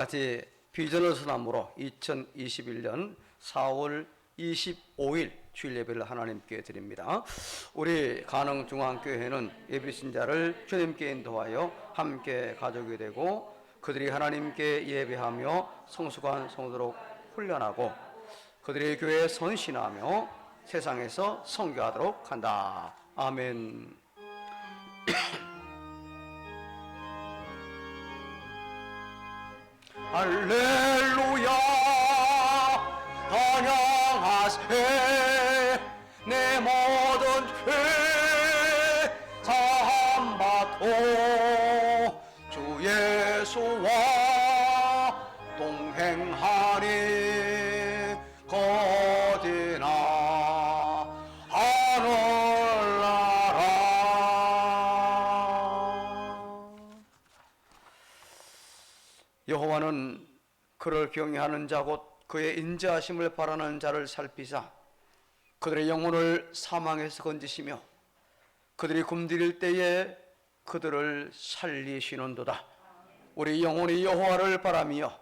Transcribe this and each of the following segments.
같이 비전을 선함으로 2021년 4월 25일 주일 예배를 하나님께 드립니다. 우리 가능중앙교회는 예비신자를 주님께 인도하여 함께 가족이 되고 그들이 하나님께 예배하며 성숙한 성도로 훈련하고 그들의 교회에 선신하며 세상에서 선교하도록 한다. 아멘. 할렐루야 찬양하세 내 모든 죄 사함받고 주 예수와 동행하리 거디나 하늘나라. 여호와는 그를 경외하는 자 곧 그의 인자하심을 바라는 자를 살피사 그들의 영혼을 사망에서 건지시며 그들이 굶주릴 때에 그들을 살리시는도다. 우리 영혼이 여호와를 바라며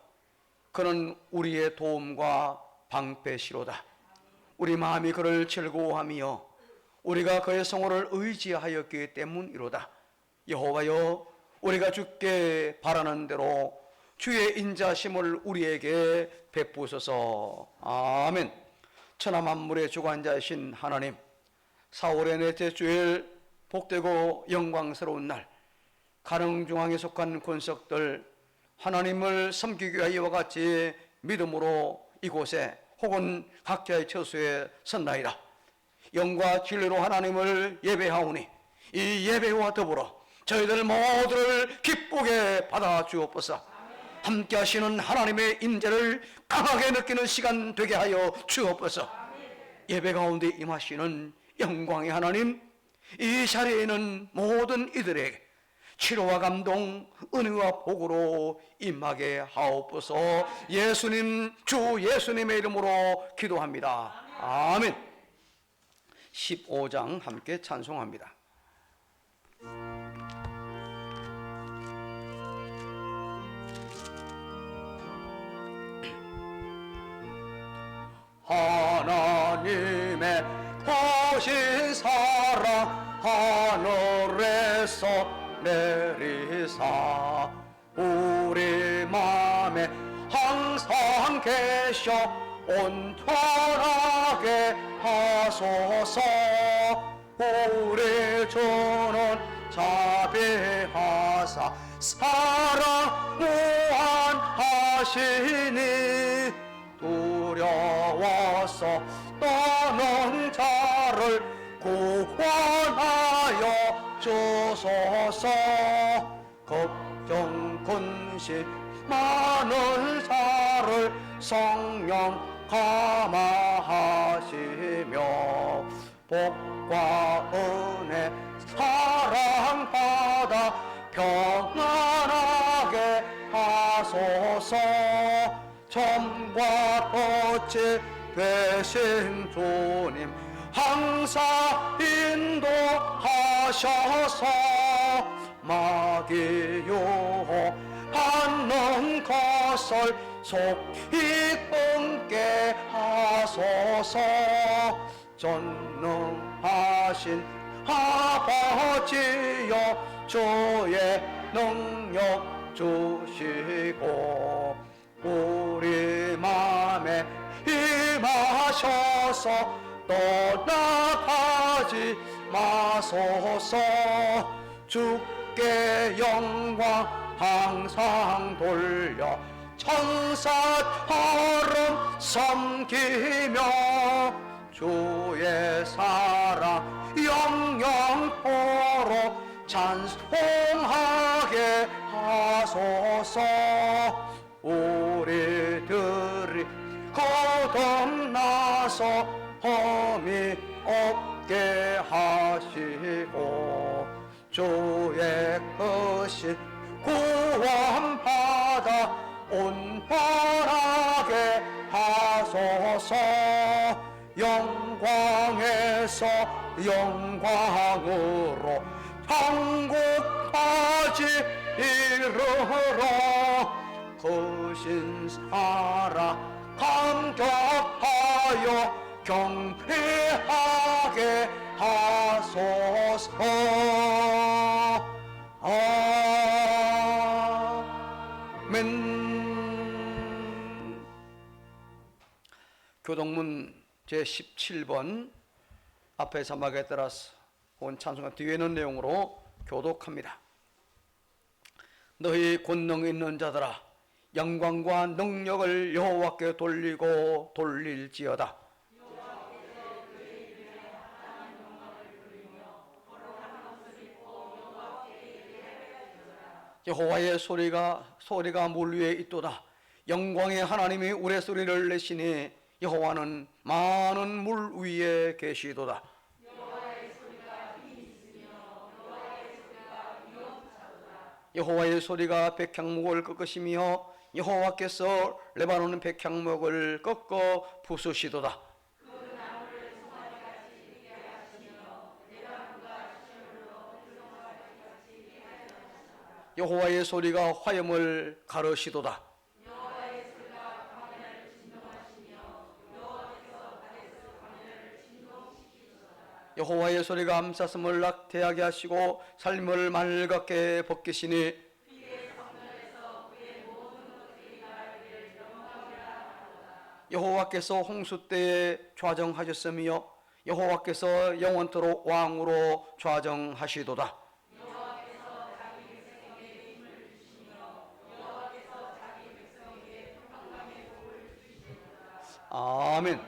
그는 우리의 도움과 방패시로다. 우리 마음이 그를 즐거워하며 우리가 그의 성호를 의지하였기 때문이로다. 여호와여, 우리가 주께 바라는 대로 주의 인자심을 우리에게 베푸소서. 아멘. 천하 만물의 주관자이신 하나님, 4월의 넷째 주일 복되고 영광스러운 날, 가능중앙에 속한 권석들 하나님을 섬기기 위하여 이와 같이 믿음으로 이곳에 혹은 각자의 처소에 선나이다. 영과 진리로 하나님을 예배하오니 이 예배와 더불어 저희들 모두를 기쁘게 받아 주옵소서. 함께 하시는 하나님의 임재를 강하게 느끼는 시간 되게 하여 주옵소서. 예배 가운데 임하시는 영광의 하나님, 이 자리에 있는 모든 이들에게 치료와 감동, 은혜와 복으로 임하게 하옵소서. 예수님, 주 예수님의 이름으로 기도합니다. 아멘. 15장 함께 찬송합니다. 하나님의 보신 사랑 하늘에서 내리사 우리 맘에 항상 계셔 온전하게 하소서. 우리 주는 자비하사 사랑 무한하시니 두려워서 떠는 자를 구원하여 주소서. 걱정 근심 많은 자를 성령 감화하시며 복과 은혜 사랑받아 평안하게 하소서. 점과 꽃이 되신 주님 항상 인도하셔서 마귀 유혹하는 것을 속히 끊게 하소서. 전능하신 아버지여 주의 능력 주시고 우리 맘에 임하셔서 떠나가지 마소서. 주께 영광 항상 돌려 천사처럼 섬기며 주의 사랑 영영토록 찬송하게 하소서. 우리들이 거듭나서 험이 없게 하시고 주의 크신 구원받아 온전하게 하소서. 영광에서 영광으로 천국까지 이르러 거신사라 감격하여 경배하게 하소서. 아멘. 교동문 제17번 앞에 자막에 따라서 온 찬송가 뒤에 있는 내용으로 교독합니다. 너희 권능 있는 자들아 영광과 능력을 여호와께 돌리고 돌릴지어다. 여호와의 소리가 물 위에 있도다. 영광의 하나님이 우레소리를 내시니 여호와는 많은 물 위에 계시도다. 여호와의 소리가 백향목을 꺾으시며 여호와께서 레바논 백향목을 꺾어 부수시도다. 여호와의 소리가 화염을 가르시도다. 여호와의 소리가 암사슴을 낙태하게 하시고 삶을 맑게 벗기시니 여호와께서 홍수 때에 좌정하셨으며 여호와께서 영원토록 왕으로 좌정하시도다. 아멘.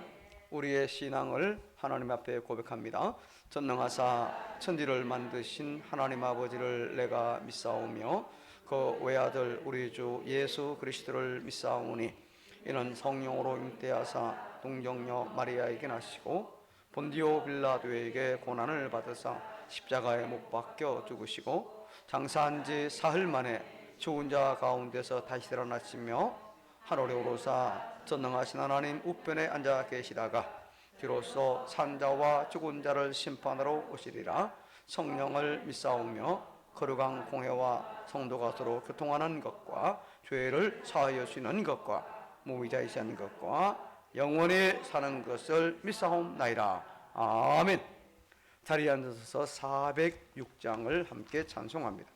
우리의 신앙을 하나님 앞에 고백합니다. 전능하사 천지를 만드신 하나님 아버지를 내가 믿사오며 그 외아들 우리 주 예수 그리스도를 믿사오니 이는 성령으로 잉태하사 동정녀 마리아에게 나시고 본디오 빌라도에게 고난을 받으사 십자가에 못 박혀 죽으시고 장사한 지 사흘 만에 죽은 자 가운데서 다시 살아나시며 하늘에 오르사 전능하신 하나님 우편에 앉아 계시다가 비로소 산자와 죽은 자를 심판하러 오시리라. 성령을 믿사오며 거룩한 공회와 성도가 서로 교통하는 것과 죄를 사하여 주시는 것과 무위자이신 것과 영원히 사는 것을 믿사옵나이다. 아멘. 자리에 앉아서 406장을 함께 찬송합니다.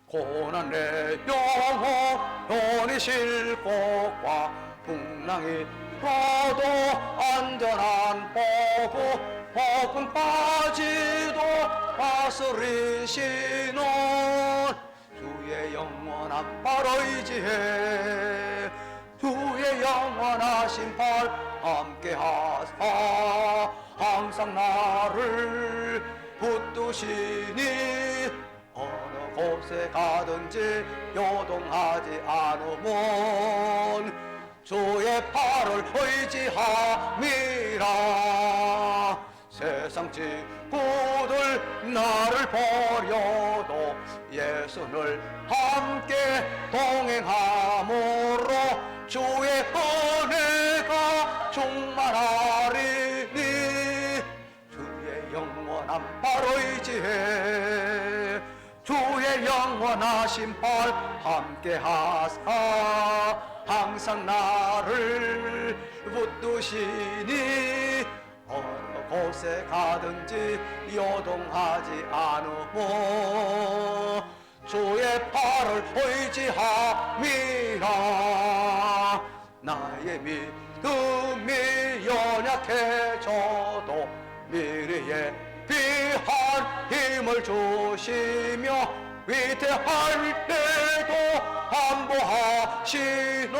고난의 영혼이 싣고과 풍랑이 퍼도 안전한 보고 폭풍 빠지도 다스리시는 주의 영원한 팔 의지해 주의 영원하신 팔 함께하사 항상 나를 붙드시니 어느 곳에 가든지 요동하지 않으면 주의 팔을 의지함이라. 세상 친구들 나를 버려도 예수를 함께 동행함으로 주의 은혜가 충만하리니 주의 영원한 팔 의지해 주의 영원하신 팔 함께하사 항상 나를 붙드시니 어느 곳에 가든지 요동하지 않으며 주의 팔을 의지함이라. 나의 믿음이 연약해져도 미래에 비한 힘을 주시며 위태할 때도 안보하시는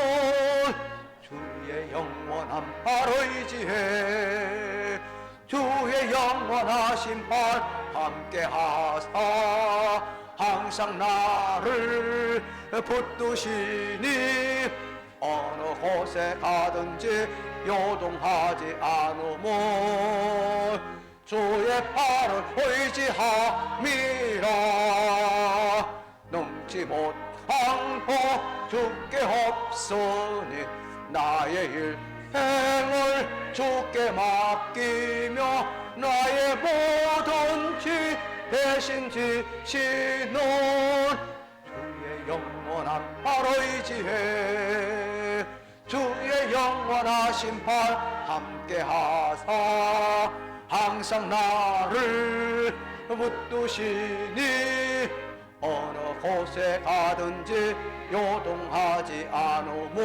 주의 영원한 팔 의지해 주의 영원하신 팔 함께하사 항상 나를 붙드시니 어느 곳에 가든지 요동하지 않으면 주의 팔을 의지함이라. 넘지 못한 법 주께 없으니 나의 일 행을 주께 맡기며 나의 모든 죄 대신 지시는 주의 영원한 바로 의지해 주의 영원하신 팔 함께하사 항상 나를 붙드시니 어느 곳에 가든지 요동하지 않으며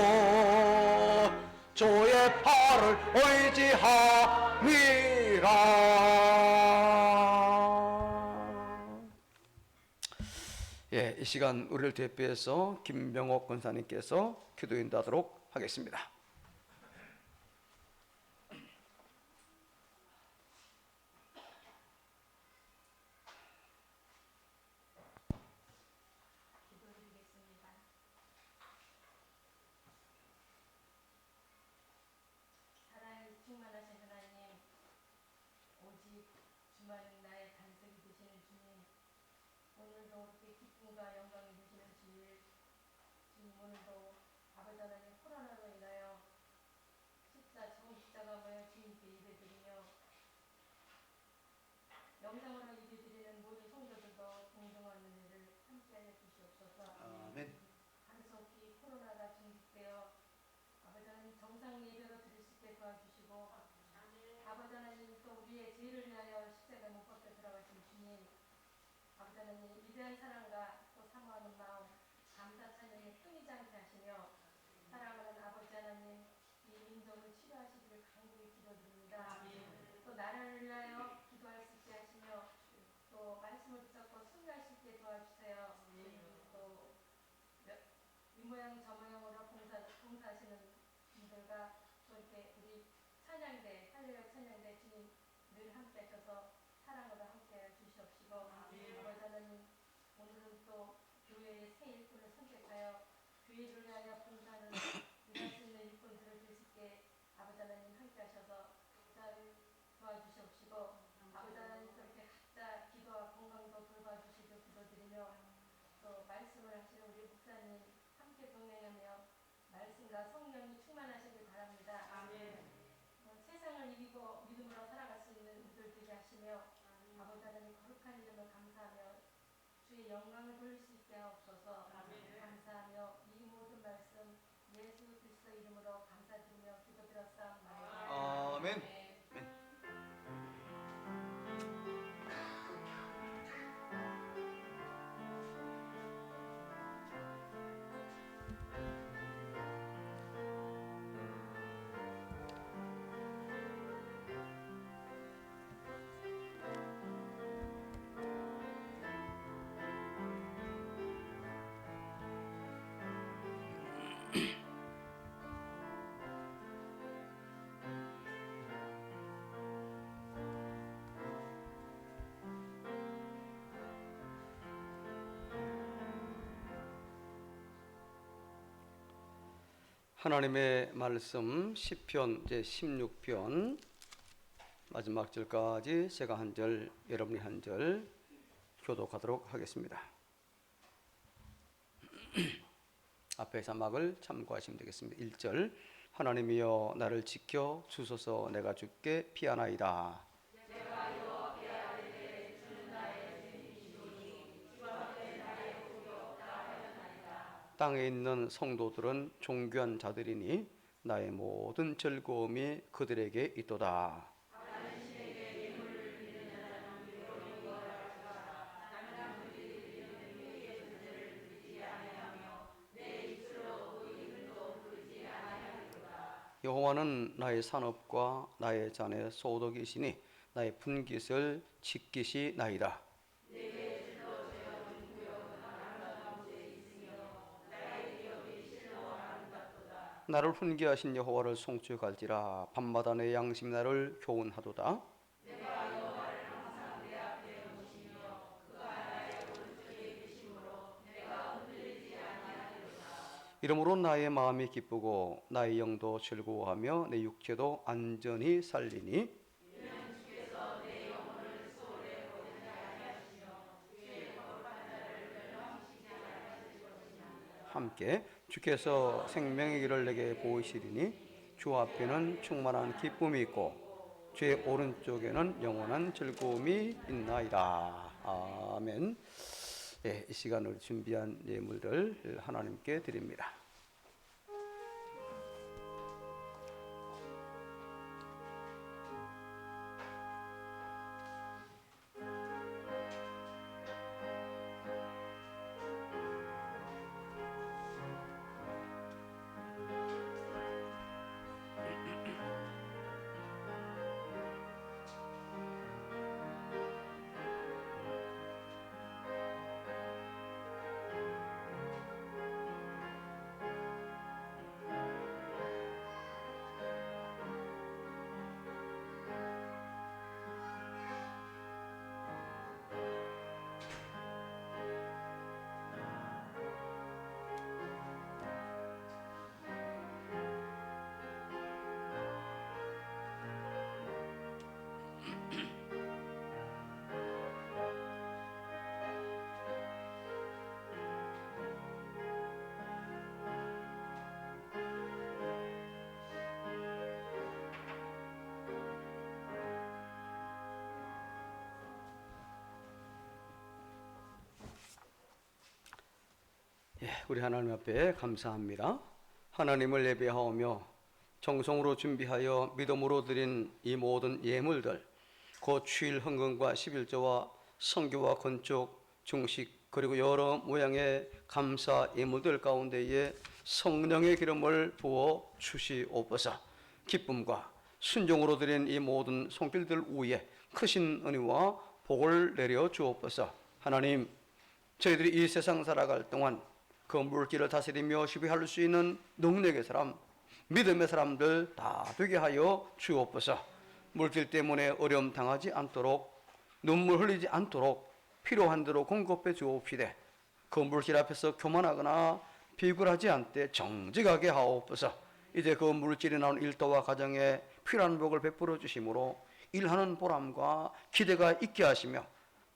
주의 팔을 의지함이라. 예, 이 시간 우리를 대표해서 김명옥 권사님께서 기도 인도하도록 하겠습니다. 충만하신 하나님, 오직 주만은 나의 반석이 되시는 주님, 오늘도 이렇게 기쁨과 영광이 되시는 주일, 주님 오늘도 아버지 하나님 코로나로 인하여 정십자가 모여 주님께 예배드리며 영상으로 예배드리는 모든 성도들도 공정한 은혜를 함께하여 주시옵소서. 아멘. 한속히 코로나가 중직되어 아버지 하나님 정상 예배로 드릴 수 있게 도와주시고 아버지 하나님 또 우리의 죄를 위하여 십자가에 못 박혀 들어가신 주님, 아버지 하나님 위대한 사랑과 또 사모하는 마음 감사 찬양에 끊이지 않게 하시며 사랑하는 아버지 하나님 이 민족을 치료하시기를 간곡히 기도드립니다. 또 나라를 위하여 기도할 수 있게 하시며 또 말씀을 붙잡고 순교할 수 있게 도와주세요. 또 이 모양 저 모양으로 봉사하시는 분들과 또 이렇게 우리 찬양대, 할렐루야 찬양대 주님 늘 함께 하셔서 사랑으로 함께 주시옵시고 아버지 하나님 오늘은 또 교회의 새 일꾼을 선택하여 교회를 위하여 봉사하는 일할 수 있는 일꾼들을 줄 수 있게 아버지 하나님 함께 하셔서 잘 도와주시옵시고 아버지 하나님 또 이렇게 각자 기도와 건강도 돌봐주시고 기도드리며 또 말씀을 하시는 우리 목사님 함께 동행하며 말씀과 성령이 충만하시길 바랍니다. 아멘. 세상을 이기고 믿음으로 살아갈 수 있는 우리들 되게 하시며 아버지 하나님 거룩한 이름을 감사하며 주의 영광을 돌릴 수 있게 하옵소서. 아멘. 감사하며 이 모든 말씀 예수 그리스도 이름으로 감사드리며 기도드렸사옵나이다. 아멘. 하나님의 말씀 시편 제 16편 마지막 절까지 제가 한 절, 여러분이 한 절 교독하도록 하겠습니다. 앞에 자막을 참고하시면 되겠습니다. 1절 하나님이여 나를 지켜 주소서 내가 주께 피하나이다. 땅에 있는 성도들은 존귀한 자들이니 나의 모든 즐거움이 그들에게 있도다. 여호와는 나의 산업과 나의 잔의 소득이시니 나의 분깃을 지키시나이다. 나를 훈계하신 여호와를 송축할지라 밤마다 내 양심 나를 교훈하도다. 이러므로 나의 마음이 기쁘고 나의 영도 즐거워하며 내 육체도 안전히 살리니 함께 주께서 생명의 길을 내게 보이시리니 주 앞에는 충만한 기쁨이 있고 주의 오른쪽에는 영원한 즐거움이 있나이다. 아멘. 예, 이 시간을 준비한 예물들 하나님께 드립니다. 예, 우리 하나님 앞에 감사합니다. 하나님을 예배하오며 정성으로 준비하여 믿음으로 드린 이 모든 예물들, 곧 주일 헌금과 11조와 선교와 건축, 중식 그리고 여러 모양의 감사 예물들 가운데에 성령의 기름을 부어 주시옵소서. 기쁨과 순종으로 드린 이 모든 손길들 위에 크신 은혜와 복을 내려 주옵소서. 하나님, 저희들이 이 세상 살아갈 동안 그 물질을 다스리며 지배할 수 있는 능력의 사람, 믿음의 사람들 다 되게 하여 주옵소서. 물질 때문에 어려움 당하지 않도록, 눈물 흘리지 않도록 필요한 대로 공급해 주옵시되, 그 물질 앞에서 교만하거나 비굴하지 않되 정직하게 하옵소서. 이제 그 물질이 나온 일터와 가정에 필요한 복을 베풀어 주심으로 일하는 보람과 기대가 있게 하시며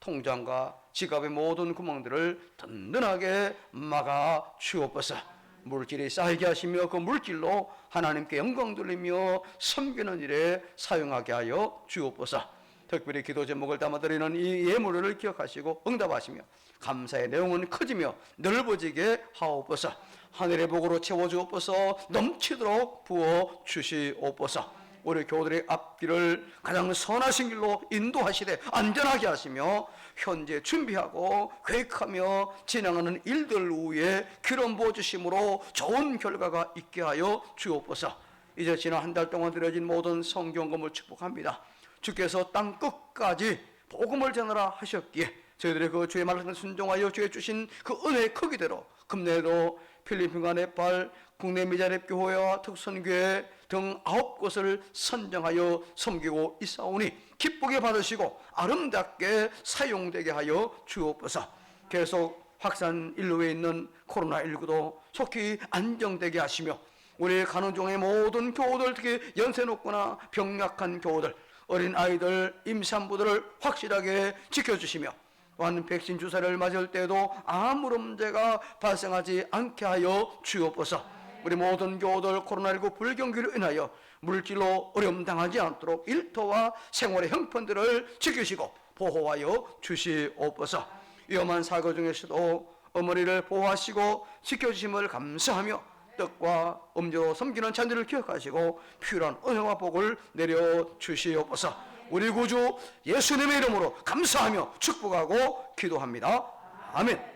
통장과 지갑의 모든 구멍들을 든든하게 막아 주옵소서. 물질이 쌓이게 하시며 그 물질로 하나님께 영광 돌리며 섬기는 일에 사용하게 하여 주옵소서. 특별히 기도 제목을 담아드리는 이 예물을 기억하시고 응답하시며 감사의 내용은 커지며 넓어지게 하옵소서. 하늘의 복으로 채워주옵소서. 넘치도록 부어 주시옵소서. 우리 교우들의 앞길을 가장 선하신 길로 인도하시되 안전하게 하시며 현재 준비하고 계획하며 진행하는 일들 위에 기름 부어주심으로 좋은 결과가 있게 하여 주옵소서. 이제 지난 한 달 동안 드려진 모든 성경금을 축복합니다. 주께서 땅 끝까지 복음을 전하라 하셨기에 저희들의 그 주의 말씀에 순종하여 주의 주신 그 은혜의 크기대로 금내로 필리핀과 네팔, 국내 미자립 교회와 특선교회 등 9곳을 선정하여 섬기고 있사오니 기쁘게 받으시고 아름답게 사용되게 하여 주옵소서. 계속 확산 인로에 있는 코로나19도 속히 안정되게 하시며 우리 간호종의 모든 교우들, 특히 연세 높거나 병약한 교우들, 어린 아이들, 임산부들을 확실하게 지켜주시며 또한 백신 주사를 맞을 때도 아무런 문제가 발생하지 않게 하여 주옵소서. 우리 모든 교우들 코로나19 불경기로 인하여 물질로 어려움 당하지 않도록 일터와 생활의 형편들을 지키시고 보호하여 주시옵소서. 위험한 사고 중에서도 어머니를 보호하시고 지켜주심을 감사하며 뜻과 음료로 섬기는 자들을 기억하시고 필요한 은혜와 복을 내려 주시옵소서. 우리 구주 예수님의 이름으로 감사하며 축복하고 기도합니다. 아멘.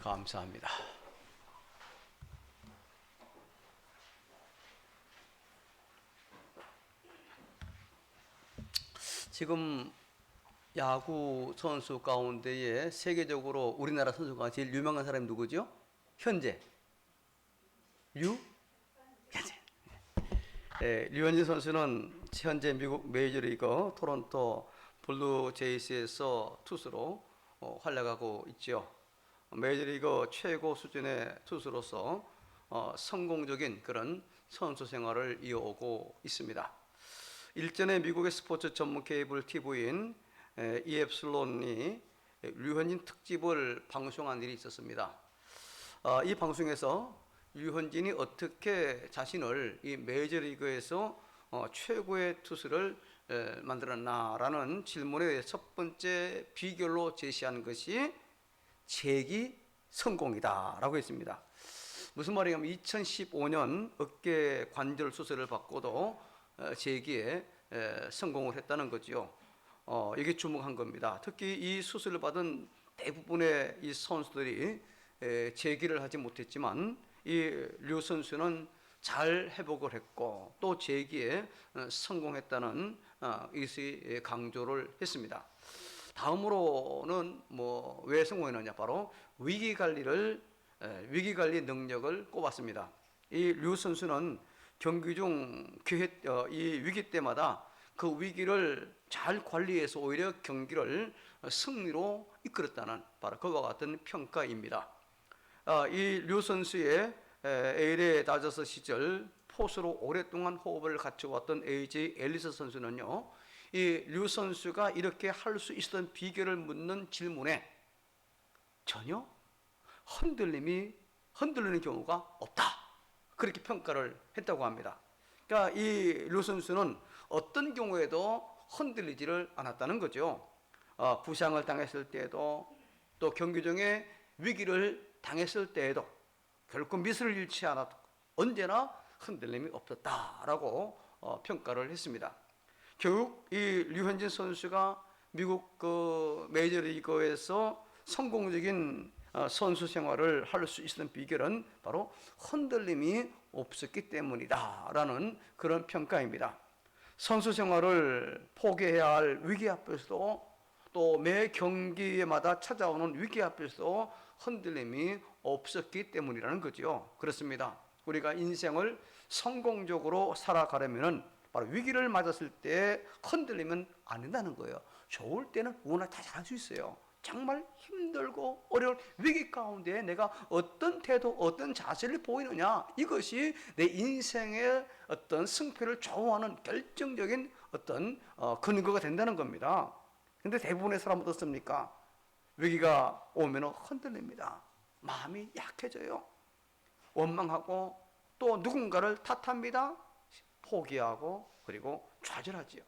감사합니다. 지금 야구 선수 가운데에 세계적으로 우리나라 선수가 제일 유명한 사람이 누구죠? 현재 류현진 선수는 현재 미국 메이저리그 토론토 블루 제이스에서 투수로 활약하고 있죠. 메이저리그 최고 수준의 투수로서 성공적인 그런 선수 생활을 이어오고 있습니다. 일전에 미국의 스포츠 전문 케이블 TV인 EF슬론이 류현진 특집을 방송한 일이 있었습니다. 이 방송에서 류현진이 어떻게 자신을 이 메이저리그에서 최고의 투수를 만들었나라는 질문의 첫 번째 비결로 제시한 것이 재기 성공이다라고 했습니다. 무슨 말이냐면 2015년 어깨 관절 수술을 받고도 재기에 성공을 했다는 거지요. 이게 주목한 겁니다. 특히 이 수술을 받은 대부분의 이 선수들이 재기를 하지 못했지만 이 류 선수는 잘 회복을 했고 또 재기에 성공했다는 것이 강조를 했습니다. 다음으로는 왜 성공했느냐, 바로 위기 관리 능력을 꼽았습니다. 이 류 선수는 경기 중 이 위기 때마다 그 위기를 잘 관리해서 오히려 경기를 승리로 이끌었다는 바로 그와 같은 평가입니다. 이 류 선수의 LA 다저스 시절 포수로 오랫동안 호흡을 갖춰왔던 AJ 앨리스 선수는요, 이 류 선수가 이렇게 할 수 있었던 비결을 묻는 질문에 전혀 흔들리는 경우가 없다, 그렇게 평가를 했다고 합니다. 그러니까 이 류 선수는 어떤 경우에도 흔들리지를 않았다는 거죠. 부상을 당했을 때에도 또 경기 중에 위기를 당했을 때에도 결코 미스를 잃지 않았고 언제나 흔들림이 없었다라고 평가를 했습니다. 결국 이 류현진 선수가 미국 메이저리그에서 성공적인 선수 생활을 할 수 있었던 비결은 바로 흔들림이 없었기 때문이다라는 그런 평가입니다. 선수 생활을 포기해야 할 위기 앞에서도 또 매 경기마다 찾아오는 위기 앞에서도 흔들림이 없었기 때문이라는 거죠. 그렇습니다. 우리가 인생을 성공적으로 살아가려면 바로 위기를 맞았을 때 흔들리면 안 된다는 거예요. 좋을 때는 누구나 다 잘할 수 있어요. 정말 힘들고 어려운 위기 가운데 내가 어떤 태도, 어떤 자세를 보이느냐, 이것이 내 인생의 어떤 승패를 좌우하는 결정적인 어떤 근거가 된다는 겁니다. 근데 대부분의 사람은 어떻습니까? 위기가 오면 흔들립니다. 마음이 약해져요. 원망하고 또 누군가를 탓합니다. 포기하고 그리고 좌절하지요.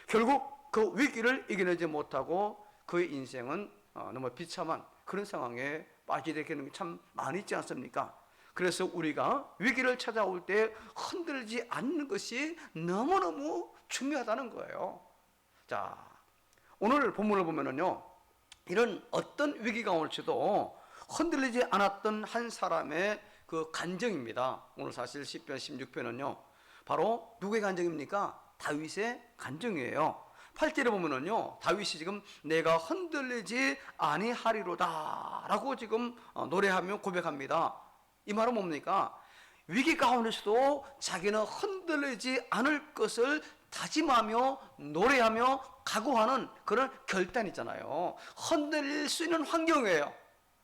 결국 그 위기를 이겨내지 못하고 그의 인생은 너무 비참한 그런 상황에 빠지게 되는 게 참 많이 있지 않습니까? 그래서 우리가 위기를 찾아올 때 흔들지 않는 것이 너무너무 중요하다는 거예요. 자, 오늘 본문을 보면은요, 이런 어떤 위기가 올지도 흔들리지 않았던 한 사람의 그 간증입니다. 오늘 사실 시편 16편은요, 바로 누구의 간증입니까? 다윗의 간증이에요. 8절에 보면은요, 다윗이 지금 내가 흔들리지 아니하리로다 라고 지금 노래하며 고백합니다. 이 말은 뭡니까? 위기 가운데서도 자기는 흔들리지 않을 것을 다짐하며 노래하며 각오하는 그런 결단이 있잖아요. 흔들릴 수 있는 환경이에요.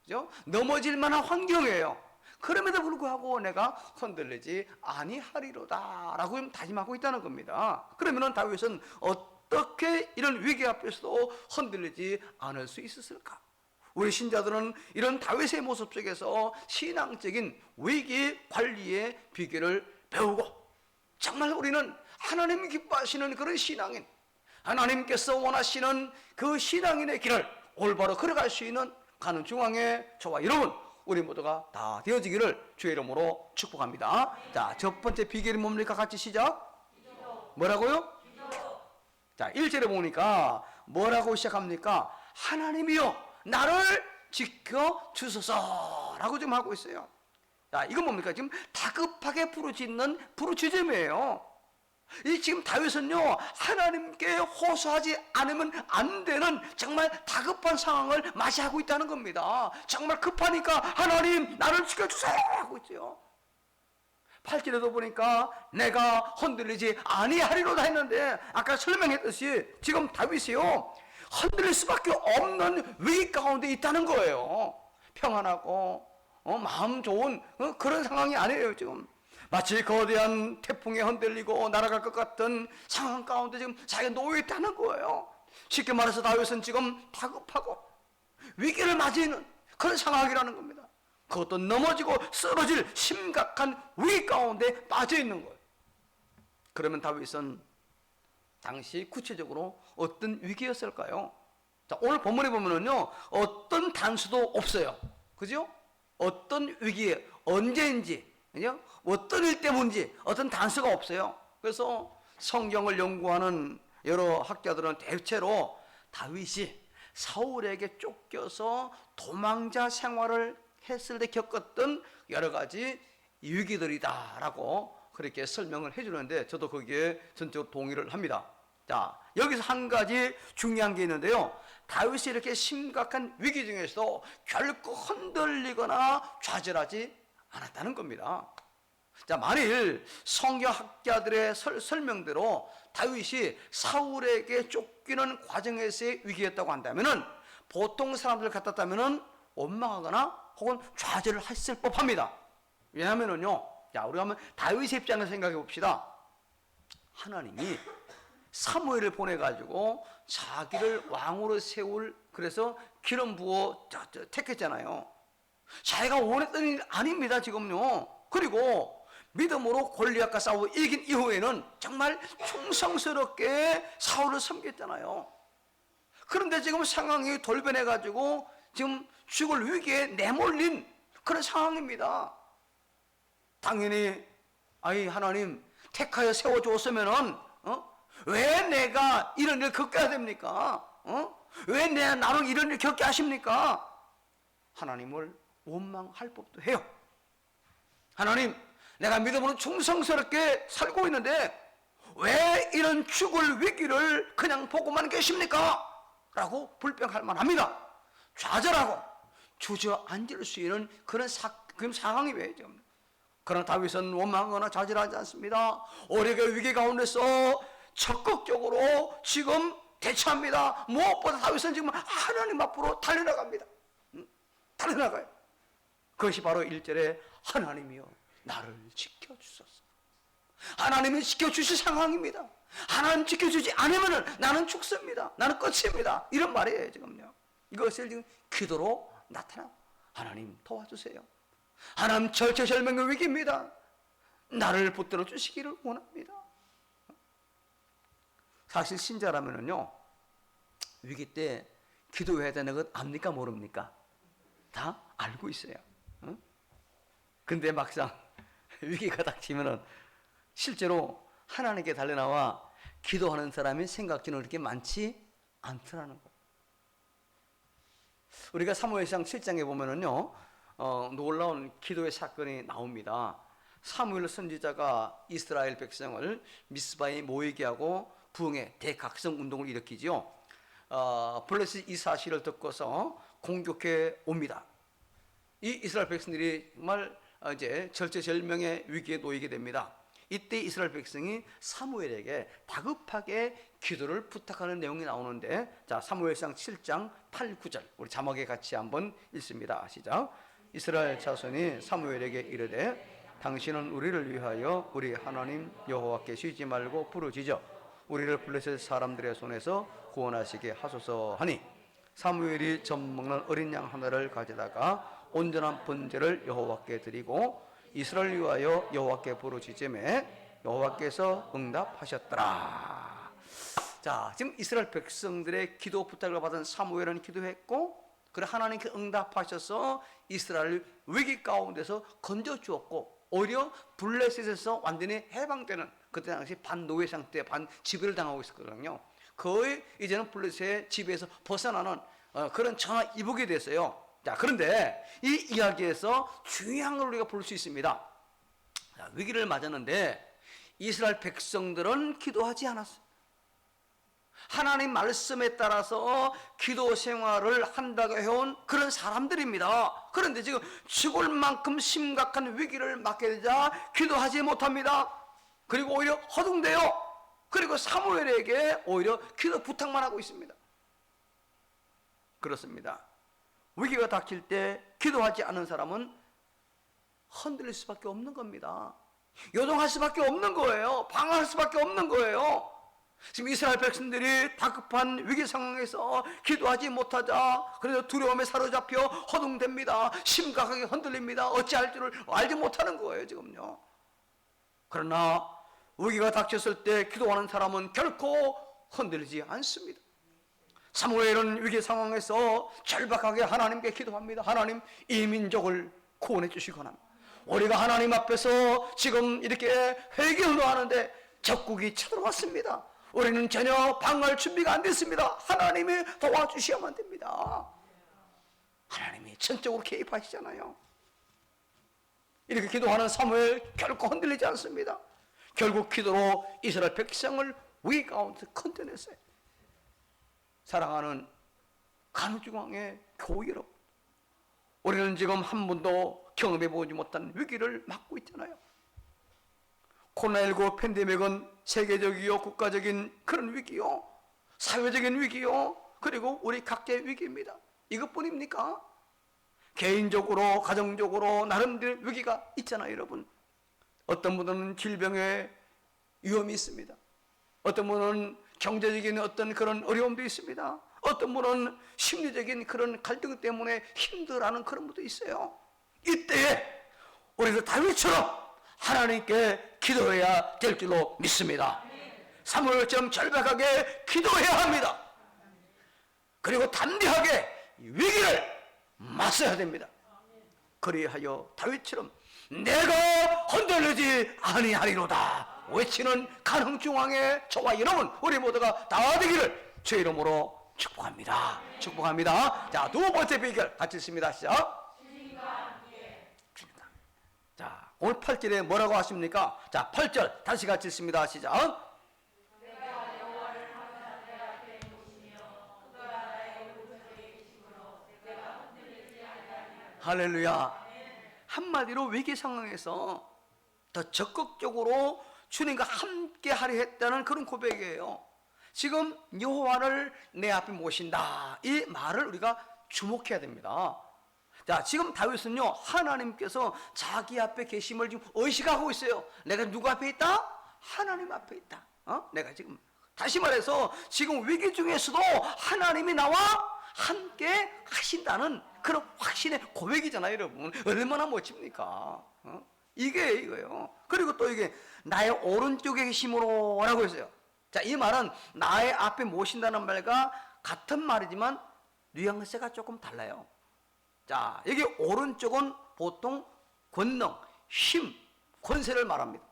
그죠? 넘어질 만한 환경이에요. 그럼에도 불구하고 내가 흔들리지 아니하리로다 라고 다짐하고 있다는 겁니다. 그러면 다윗은 어떻게 이런 위기 앞에서도 흔들리지 않을 수 있었을까? 우리 신자들은 이런 다윗의 모습 속에서 신앙적인 위기 관리의 비결을 배우고, 정말 우리는 하나님이 기뻐하시는 그런 신앙인, 하나님께서 원하시는 그 신앙인의 길을 올바로 걸어갈 수 있는 가는 중앙에 저와 여러분 우리 모두가 다 되어지기를 주의 이름으로 축복합니다. 자, 첫 번째 비결이 뭡니까? 같이 시작. 뭐라고요? 자, 1절에 보니까 뭐라고 시작합니까? 하나님이여 나를 지켜주소서라고 지금 하고 있어요. 자, 이건 뭡니까? 지금 다급하게 부르짖는 부르짖음이에요. 이 지금 다윗은요, 하나님께 호소하지 않으면 안 되는 정말 다급한 상황을 맞이하고 있다는 겁니다. 정말 급하니까 하나님 나를 지켜주세요 하고 있죠. 8절에도 보니까 내가 흔들리지 아니하리로다 했는데, 아까 설명했듯이 지금 다윗이요, 흔들릴 수밖에 없는 위기 가운데 있다는 거예요. 평안하고 마음 좋은 그런 상황이 아니에요. 지금 마치 거대한 태풍에 흔들리고 날아갈 것 같은 상황 가운데 지금 자기가 놓여 있다는 거예요. 쉽게 말해서 다윗은 지금 다급하고 위기를 맞이하는 그런 상황이라는 겁니다. 그것도 넘어지고 쓰러질 심각한 위기 가운데 빠져 있는 거예요. 그러면 다윗은 당시 구체적으로 어떤 위기였을까요? 자, 오늘 본문에 보면은요, 어떤 단서도 없어요. 그죠? 어떤 위기에 언제인지, 그죠? 어떤 일 때문인지 어떤 단서가 없어요. 그래서 성경을 연구하는 여러 학자들은 대체로 다윗이 사울에게 쫓겨서 도망자 생활을 했을 때 겪었던 여러 가지 위기들이다라고 그렇게 설명을 해주는데, 저도 거기에 전적으로 동의를 합니다. 자, 여기서 한 가지 중요한 게 있는데요, 다윗이 이렇게 심각한 위기 중에서도 결코 흔들리거나 좌절하지 않았다는 겁니다. 자, 만일 성경학자들의 설명대로 다윗이 사울에게 쫓기는 과정에서의 위기였다고 한다면은, 보통 사람들 같았다면은 원망하거나 혹은 좌절을 했을 법합니다. 왜냐하면은요, 자, 우리가 한번 다윗의 입장을 생각해 봅시다. 하나님이 사무엘을 보내가지고 자기를 왕으로 세울, 그래서 기름 부어 택했잖아요. 자기가 원했던 일 아닙니다, 지금요. 그리고 믿음으로 골리앗과 싸워 이긴 이후에는 정말 충성스럽게 사울을 섬겼잖아요. 그런데 지금 상황이 돌변해가지고 지금 죽을 위기에 내몰린 그런 상황입니다. 당연히 하나님 택하여 세워주었으면은 왜 내가 이런 일을 겪어야 됩니까? 왜 나를 이런 일을 겪게 하십니까? 하나님을 원망할 법도 해요. 하나님, 내가 믿음으로 충성스럽게 살고 있는데 왜 이런 죽을 위기를 그냥 보고만 계십니까? 라고 불평할 만합니다. 좌절하고 주저앉을 수 있는 그런 상황이 왜 지금? 그러나 다윗은 원망하거나 좌절하지 않습니다. 오래가 위기 가운데서 적극적으로 지금 대처합니다. 무엇보다 다윗은 지금 하나님 앞으로 달려나갑니다. 달려나가요. 그것이 바로 1절에 하나님이여 나를 지켜주소서. 하나님이 지켜주실 상황입니다. 하나님 지켜주지 않으면 나는 죽습니다. 나는 끝입니다. 이런 말이에요 지금요. 이것을 지금 기도로 나타나고, 하나님 도와주세요. 하나님 절체절명의 위기입니다. 나를 붙들어 주시기를 원합니다. 사실 신자라면은요, 위기 때 기도해야 되는 것 압니까 모릅니까? 다 알고 있어요. 근데 막상 위기가 닥치면은 실제로 하나님께 달려나와 기도하는 사람이 생각지는 그렇게 많지 않더라는 거예요. 우리가 사무엘상 7장에 보면은요, 놀라운 기도의 사건이 나옵니다. 사무엘 선지자가 이스라엘 백성을 미스바에 모이게 하고 부흥의 대각성 운동을 일으키지요. 블레셋 이 사실을 듣고서 공격해 옵니다. 이 이스라엘 백성들이 정말 이제 절체절명의 위기에 놓이게 됩니다. 이때 이스라엘 백성이 사무엘에게 다급하게 기도를 부탁하는 내용이 나오는데, 자, 사무엘상 7장 8, 9절 우리 자막에 같이 한번 읽습니다. 시작. 이스라엘 자손이 사무엘에게 이르되 당신은 우리를 위하여 우리 하나님 여호와께 쉬지 말고 부르짖어 우리를 블레셋 사람들의 손에서 구원하시게 하소서 하니, 사무엘이 젖먹는 어린 양 하나를 가져다가 온전한 번제를 여호와께 드리고 이스라엘 위하여 여호와께 부르짖음에 여호와께서 응답하셨더라. 자, 지금 이스라엘 백성들의 기도 부탁을 받은 사무엘은 기도했고, 그래 하나님께 응답하셔서 이스라엘 위기 가운데서 건져 주었고, 오히려 블레셋에서 완전히 해방되는, 그때 당시 반노예 상태, 반지배를 당하고 있었거든요. 거의 이제는 블레셋의 지배에서 벗어나는 그런 전화 이복이 됐어요. 자, 그런데 이 이야기에서 중요한 걸 우리가 볼 수 있습니다. 자, 위기를 맞았는데 이스라엘 백성들은 기도하지 않았어요. 하나님 말씀에 따라서 기도 생활을 한다고 해온 그런 사람들입니다. 그런데 지금 죽을 만큼 심각한 위기를 맞게 되자 기도하지 못합니다. 그리고 오히려 허둥대요. 그리고 사무엘에게 오히려 기도 부탁만 하고 있습니다. 그렇습니다. 위기가 닥칠 때 기도하지 않은 사람은 흔들릴 수밖에 없는 겁니다. 요동할 수밖에 없는 거예요. 방황할 수밖에 없는 거예요. 지금 이스라엘 백성들이 다급한 위기 상황에서 기도하지 못하자 그래서 두려움에 사로잡혀 허둥댑니다. 심각하게 흔들립니다. 어찌할 줄을 알지 못하는 거예요 지금요. 그러나 위기가 닥쳤을 때 기도하는 사람은 결코 흔들리지 않습니다. 사무엘은 위기 상황에서 절박하게 하나님께 기도합니다. 하나님, 이 민족을 구원해 주시거나 우리가 하나님 앞에서 지금 이렇게 회개를 하는데 적국이 쳐들어왔습니다. 우리는 전혀 방어할 준비가 안 됐습니다. 하나님이 도와주셔야만 됩니다. 하나님이 전적으로 개입하시잖아요. 이렇게 기도하는 사무엘 결코 흔들리지 않습니다. 결국 기도로 이스라엘 백성을 위기 가운데 건져냈어요. 사랑하는 간우중앙의 교회 여러분, 우리는 지금 한 번도 경험해보지 못한 위기를 맞고 있잖아요. 코로나19 팬데믹은 세계적이요 국가적인 그런 위기요, 사회적인 위기요, 그리고 우리 각자의 위기입니다. 이것뿐입니까? 개인적으로 가정적으로 나름대로 위기가 있잖아요 여러분. 어떤 분들은 질병의 위험이 있습니다. 어떤 분은 경제적인 어떤 그런 어려움도 있습니다. 어떤 분은 심리적인 그런 갈등 때문에 힘들어하는 그런 분도 있어요. 이때에 우리도 다윗처럼 하나님께 기도해야 될 줄로 믿습니다. 사무엘처럼 절박하게 기도해야 합니다. 그리고 담대하게 위기를 맞서야 됩니다. 그리하여 다윗처럼 내가 흔들리지 아니하리로다 외치는 간흥중앙의 저와 여러분, 우리 모두가 다 되기를 주의 이름으로 축복합니다. 축복합니다. 자, 두 번째 비결 같이 읽습니다. 시작. 자, 오늘 8절에 뭐라고 하십니까? 자, 8절 다시 같이 읽습니다. 시작. 할렐루야. 한마디로 위기 상황에서 더 적극적으로 주님과 함께 하려 했다는 그런 고백이에요. 지금 여호와를 내 앞에 모신다, 이 말을 우리가 주목해야 됩니다. 자, 지금 다윗은요, 하나님께서 자기 앞에 계심을 지금 의식하고 있어요. 내가 누구 앞에 있다? 하나님 앞에 있다. 내가 지금 다시 말해서 지금 위기 중에서도 하나님이 나와 함께 하신다는 그런 확신의 고백이잖아요 여러분. 얼마나 멋집니까? 이게 이거예요. 그리고 또 이게 나의 오른쪽에 계심으로 라고 했어요. 자, 이 말은 나의 앞에 모신다는 말과 같은 말이지만 뉘앙스가 조금 달라요. 자, 여기 오른쪽은 보통 권능, 힘, 권세를 말합니다.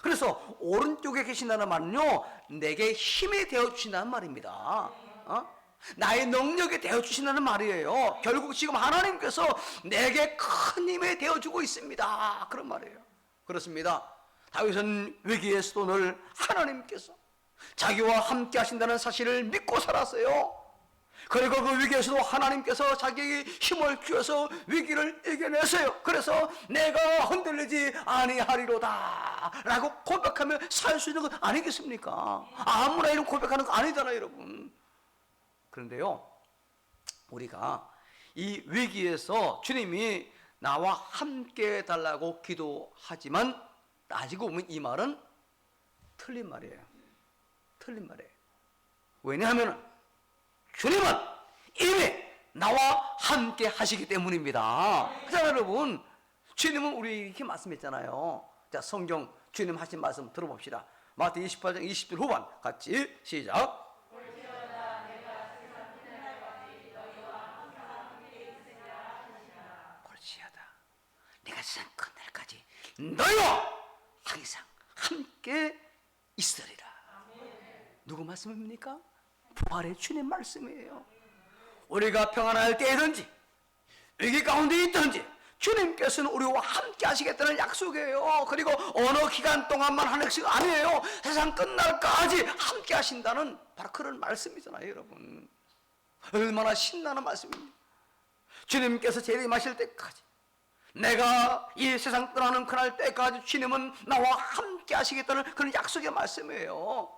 그래서 오른쪽에 계신다는 말은요, 내게 힘이 되어주신다는 말입니다. 나의 능력이 되어주신다는 말이에요. 결국 지금 하나님께서 내게 큰 힘이 되어주고 있습니다, 그런 말이에요. 그렇습니다. 다윗은 위기에서도 늘 하나님께서 자기와 함께 하신다는 사실을 믿고 살았어요. 그리고 그 위기에서도 하나님께서 자기에게 힘을 주어서 위기를 이겨냈어요. 그래서 내가 흔들리지 아니하리로다 라고 고백하며 살 수 있는 것 아니겠습니까? 아무나 이런 고백하는 거 아니잖아요 여러분. 그런데요, 우리가 이 위기에서 주님이 나와 함께 해달라고 기도하지만 따지고 보면 이 말은 틀린 말이에요. 틀린 말이에요. 왜냐하면 주님은 이미 나와 함께 하시기 때문입니다. 그렇잖아요 여러분. 주님은 우리에게 말씀했잖아요. 자, 성경 주님 하신 말씀 들어봅시다. 마태 28장 20절 후반 같이 시작. 골지어다 내가 세상 끝날까지 너희와 항상 함께 있으리라. 누구 말씀입니까? 부활의 주님 말씀이에요. 우리가 평안할 때든지 위기 가운데 있든지 주님께서는 우리와 함께 하시겠다는 약속이에요. 그리고 어느 기간 동안만 하는 것이 아니에요. 세상 끝날까지 함께 하신다는 바로 그런 말씀이잖아요, 여러분. 얼마나 신나는 말씀입니다. 주님께서 재림하실 때까지, 내가 이 세상 떠나는 그날 때까지 주님은 나와 함께 하시겠다는 그런 약속의 말씀이에요.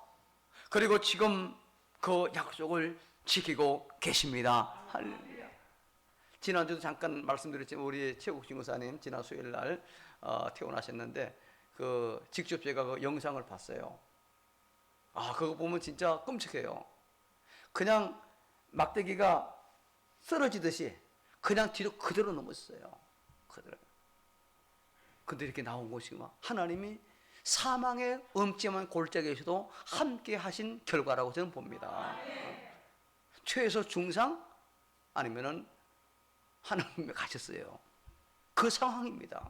그리고 지금 그 약속을 지키고 계십니다. 할렐루야. 지난주도 잠깐 말씀드렸지만 우리 최국진 목사님 지난 수요일 날 퇴원하셨는데 직접 제가 그 영상을 봤어요. 그거 보면 진짜 끔찍해요. 그냥 막대기가 쓰러지듯이 그냥 뒤로 그대로 넘었어요. 그대로. 근데 이렇게 나온 것이 하나님이 사망의 엄침한 골짜기에서도 함께 하신 결과라고 저는 봅니다. 최소 중상 아니면은 하나님에 가셨어요. 그 상황입니다.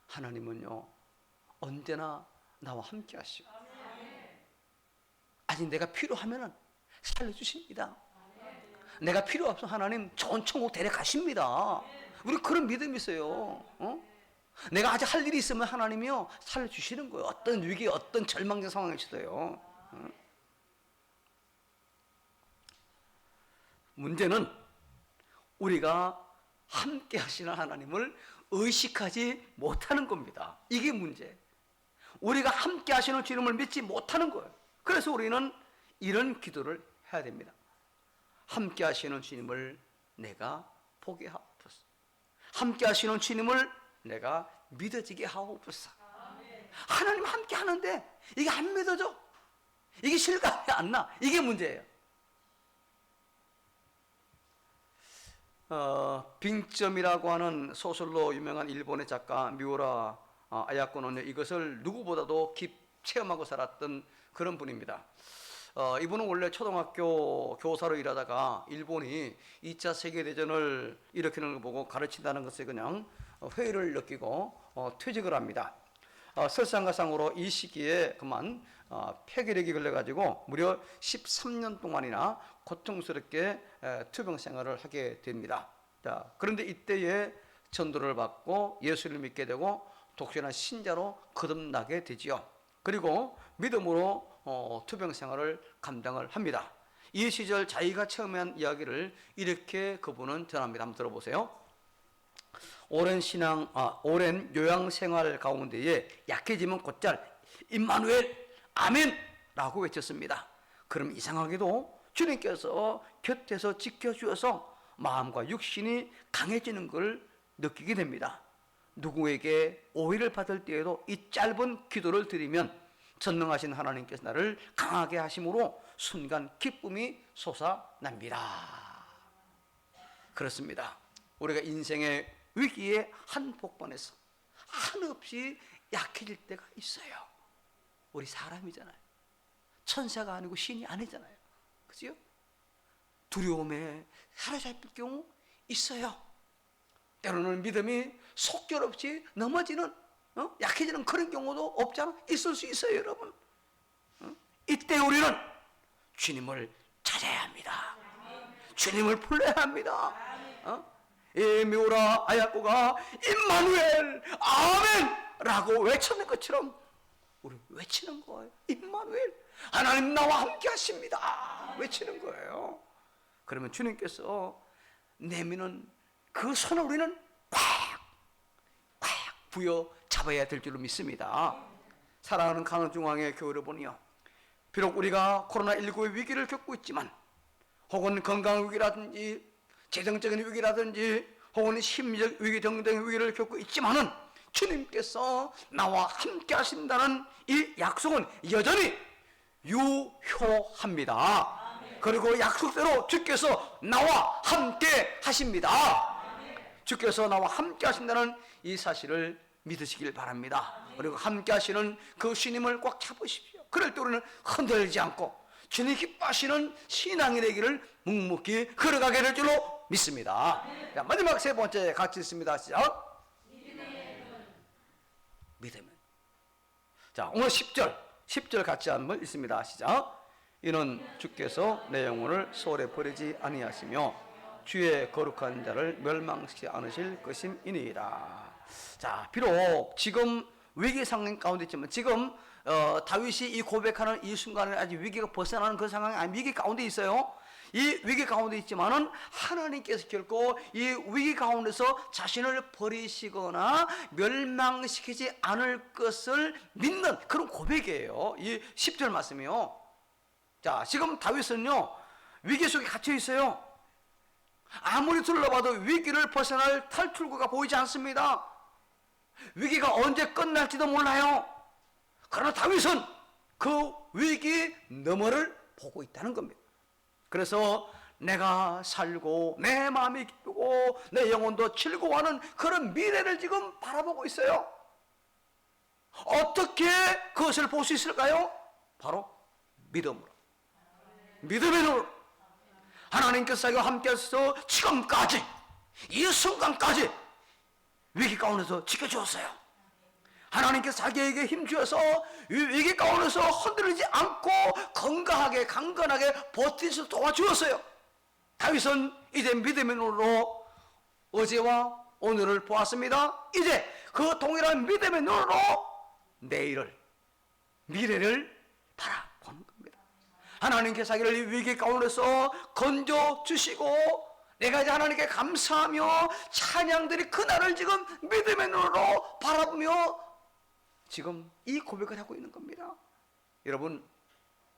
하나님은요 언제나 나와 함께 하시고, 아직 내가 필요하면은 살려주십니다. 내가 필요 없어 하나님 좋은 천국 데려가십니다. 우리 그런 믿음이 있어요. 내가 아직 할 일이 있으면 하나님이요 살려주시는 거예요. 어떤 위기, 어떤 절망적 상황에서도요. 문제는 우리가 함께 하시는 하나님을 의식하지 못하는 겁니다. 이게 문제. 우리가 함께 하시는 주님을 믿지 못하는 거예요. 그래서 우리는 이런 기도를 해야 됩니다. 함께 하시는 주님을 내가 보게 하옵소서. 함께 하시는 주님을 내가 믿어지게 하옵소서. 하나님 함께 하는데 이게 안 믿어져. 이게 실감이 안 나. 이게 문제예요. 빙점이라고 하는 소설로 유명한 일본의 작가 미우라 아야코는 이것을 누구보다도 체험하고 살았던 그런 분입니다. 이분은 원래 초등학교 교사로 일하다가 일본이 2차 세계대전을 일으키는 걸 보고 가르친다는 것에 그냥 회의를 느끼고 퇴직을 합니다. 설상가상으로 이 시기에 그만 폐결핵이 걸려가지고 무려 13년 동안이나 고통스럽게 투병 생활을 하게 됩니다. 그런데 이때에 전도를 받고 예수를 믿게 되고 독실한 신자로 거듭나게 되지요. 그리고 믿음으로 투병 생활을 감당을 합니다. 이 시절 자기가 처음에 이야기를 이렇게 그분은 전합니다. 한번 들어보세요. 오랜 요양 생활 가운데에 약해지면 곧잘 임마누엘 아멘 라고 외쳤습니다. 그럼 이상하게도 주님께서 곁에서 지켜주어서 마음과 육신이 강해지는 걸 느끼게 됩니다. 누구에게 오해를 받을 때에도 이 짧은 기도를 드리면 전능하신 하나님께서 나를 강하게 하심으로 순간 기쁨이 솟아납니다. 그렇습니다. 우리가 인생의 위기의 한복판에서 한없이 약해질 때가 있어요. 우리 사람이잖아요. 천사가 아니고 신이 아니잖아요. 그죠? 두려움에 사로잡힐 경우 있어요. 때로는 믿음이 속절없이 넘어지는 약해지는 그런 경우도 없잖아. 있을 수 있어요, 여러분. 이때 우리는 주님을 찾아야 합니다. 주님을 불러야 합니다. 미우라 아야코가 임마누엘 아멘 라고 외쳤는 것처럼 우리 외치는 거예요. 임마누엘 하나님 나와 함께 하십니다. 외치는 거예요. 그러면 주님께서 내미는 그 손을 우리는 꽉 부여 잡아야 될 줄로 믿습니다. 사랑하는 가는중앙의 교회 여러분이요, 비록 우리가 코로나19의 위기를 겪고 있지만, 혹은 건강 위기라든지 재정적인 위기라든지 혹은 심리적 위기 등등의 위기를 겪고 있지만은 주님께서 나와 함께 하신다는 이 약속은 여전히 유효합니다. 그리고 약속대로 주께서 나와 함께 하십니다. 주께서 나와 함께 하신다는 이 사실을 믿으시길 바랍니다. 그리고 함께 하시는 그 주님을 꽉 잡으십시오. 그럴 때 우리는 흔들리지 않고 주님 기뻐하시는 신앙이 되기를 묵묵히 걸어가게 될 줄로 믿습니다. 자, 마지막 세 번째 같이 있습니다. 시작. 믿으면. 자, 오늘 10절 같이 한번 읽습니다. 시작. 이는 주께서 내 영혼을 소홀히 버리지 아니하시며 주의 거룩한 자를 멸망시키지 않으실 것임이니이다. 자, 비록 지금 위기 상황 가운데 있지만 지금 다윗이 이 고백하는 이 순간에 아직 위기가 벗어나는 그 상황이 아니 위기 가운데 있어요. 이 위기 가운데 있지만은 하나님께서 결코 이 위기 가운데서 자신을 버리시거나 멸망시키지 않을 것을 믿는 그런 고백이에요. 이 10절 말씀이요. 자, 지금 다윗은요 위기 속에 갇혀 있어요. 아무리 둘러봐도 위기를 벗어날 탈출구가 보이지 않습니다. 위기가 언제 끝날지도 몰라요. 그러나 다윗은 그 위기 너머를 보고 있다는 겁니다. 그래서 내가 살고 내 마음이 기쁘고 내 영혼도 즐거워하는 그런 미래를 지금 바라보고 있어요. 어떻게 그것을 볼 수 있을까요? 바로 믿음으로. 믿음의 눈으로. 하나님께서 자기와 함께 하셔서 지금까지 이 순간까지 위기 가운데서 지켜주었어요. 하나님께서 자기에게 힘주어서 위기 가운데서 흔들리지 않고 건강하게 강건하게 버틸 수 도와주었어요. 다윗은 이제 믿음의 눈으로 어제와 오늘을 보았습니다. 이제 그 동일한 믿음의 눈으로 내일을 미래를 바라보는 겁니다. 하나님께서 자기를 이 위기 가운데서 건져주시고 내가 이제 하나님께 감사하며 찬양들이 그날을 지금 믿음의 눈으로 바라보며 지금 이 고백을 하고 있는 겁니다. 여러분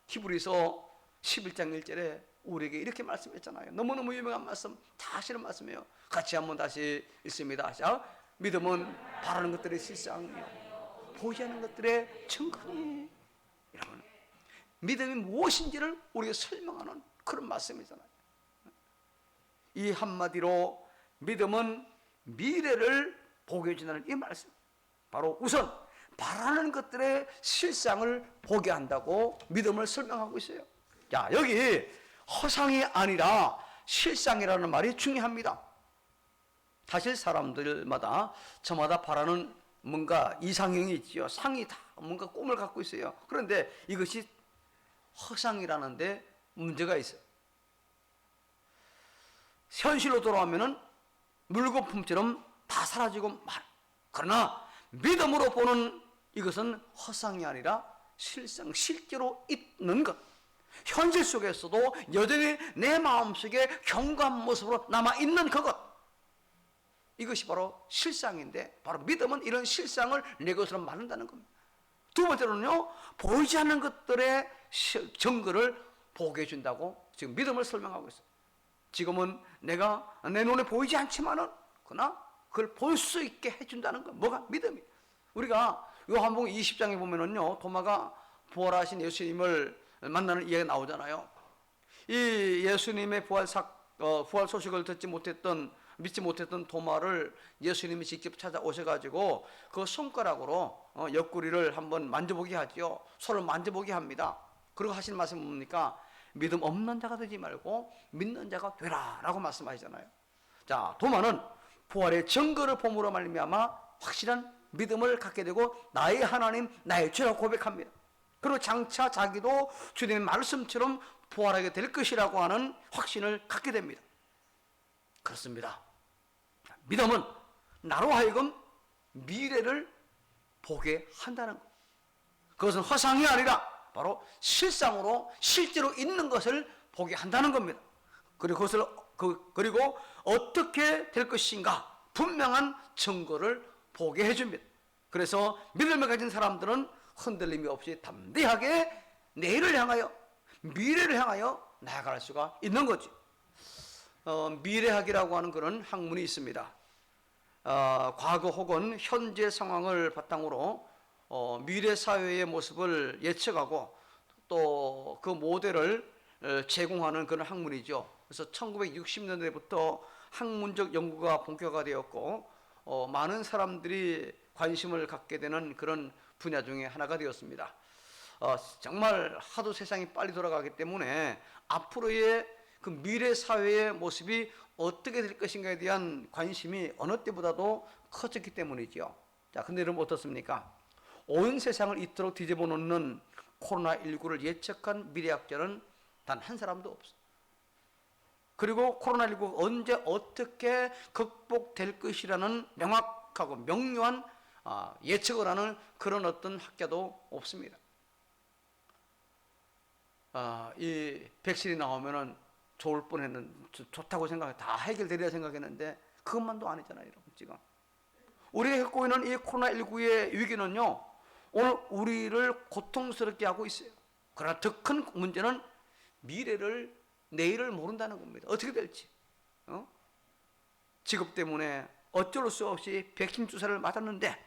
히브리서 11장 1절에 우리에게 이렇게 말씀했잖아요. 너무너무 유명한 말씀, 다 아시는 말씀이에요. 같이 한번 다시 읽습니다. 자, 믿음은 바라는 것들의 실상이요 보이지 않는 것들의 증거니. 여러분 믿음이 무엇인지를 우리가 설명하는 그런 말씀이잖아요. 이 한마디로 믿음은 미래를 보게 해준다는 이 말씀, 바로 우선 바라는 것들의 실상을 보게 한다고 믿음을 설명하고 있어요. 자, 여기 허상이 아니라 실상이라는 말이 중요합니다. 사실 사람들마다 저마다 바라는 뭔가 이상형이 있지요. 상이 다 뭔가 꿈을 갖고 있어요. 그런데 이것이 허상이라는데 문제가 있어요. 현실로 돌아오면은 물거품처럼 다 사라지고 말. 그러나 믿음으로 보는 이것은 허상이 아니라 실상, 실제로 있는 것. 현실 속에서도 여전히 내 마음속에 견고한 모습으로 남아있는 그것. 이것이 바로 실상인데, 바로 믿음은 이런 실상을 내 것으로 만든다는 겁니다. 두 번째로는요, 보이지 않는 것들의 증거를 보게 해준다고 지금 믿음을 설명하고 있어요. 지금은 내가 내 눈에 보이지 않지만은 그러나 그걸 볼 수 있게 해준다는 것. 뭐가? 믿음이. 우리가 요한복음 20장에 보면은요, 도마가 부활하신 예수님을 만나는 이야기가 나오잖아요. 이 예수님의 부활 소식을 믿지 못했던 도마를 예수님이 직접 찾아오셔가지고 그 손가락으로 옆구리를 한번 만져보게 하지요. 손을 만져보게 합니다. 그리고 하시는 말씀은 뭡니까? 믿음 없는 자가 되지 말고 믿는 자가 되라 라고 말씀하시잖아요. 자, 도마는 부활의 증거를 봄으로 말미암아 확실한 믿음을 갖게 되고 나의 하나님, 나의 주라고 고백합니다. 그리고 장차 자기도 주님의 말씀처럼 부활하게 될 것이라고 하는 확신을 갖게 됩니다. 그렇습니다. 믿음은 나로 하여금 미래를 보게 한다는 것. 그것은 허상이 아니라 바로 실상으로 실제로 있는 것을 보게 한다는 겁니다. 그리고 그리고 어떻게 될 것인가 분명한 증거를 보게 해줍니다. 그래서 믿음을 가진 사람들은 흔들림이 없이 담대하게 내일을 향하여 미래를 향하여 나아갈 수가 있는 거지. 미래학이라고 하는 그런 학문이 있습니다. 과거 혹은 현재 상황을 바탕으로 미래 사회의 모습을 예측하고 또 그 모델을 제공하는 그런 학문이죠. 그래서 1960년대부터 학문적 연구가 본격화되었고 많은 사람들이 관심을 갖게 되는 그런 분야 중에 하나가 되었습니다. 정말 하도 세상이 빨리 돌아가기 때문에 앞으로의 그 미래 사회의 모습이 어떻게 될 것인가에 대한 관심이 어느 때보다도 커졌기 때문이죠. 자, 근데 여러분 어떻습니까? 온 세상을 이토록 뒤집어 놓는 코로나19를 예측한 미래학자는 단 한 사람도 없어요. 그리고 코로나19가 언제 어떻게 극복될 것이라는 명확하고 명료한 예측을 하는 그런 어떤 학자도 없습니다. 이 백신이 나오면은 좋을 뻔했는, 좋다고 생각해, 다 해결되리라 생각했는데 그것만도 아니잖아요, 여러분. 지금 우리가 겪고 있는 이 코로나19의 위기는요, 오늘 우리를 고통스럽게 하고 있어요. 그러나 더 큰 문제는 미래를, 내일을 모른다는 겁니다. 어떻게 될지. 직업 때문에 어쩔 수 없이 백신 주사를 맞았는데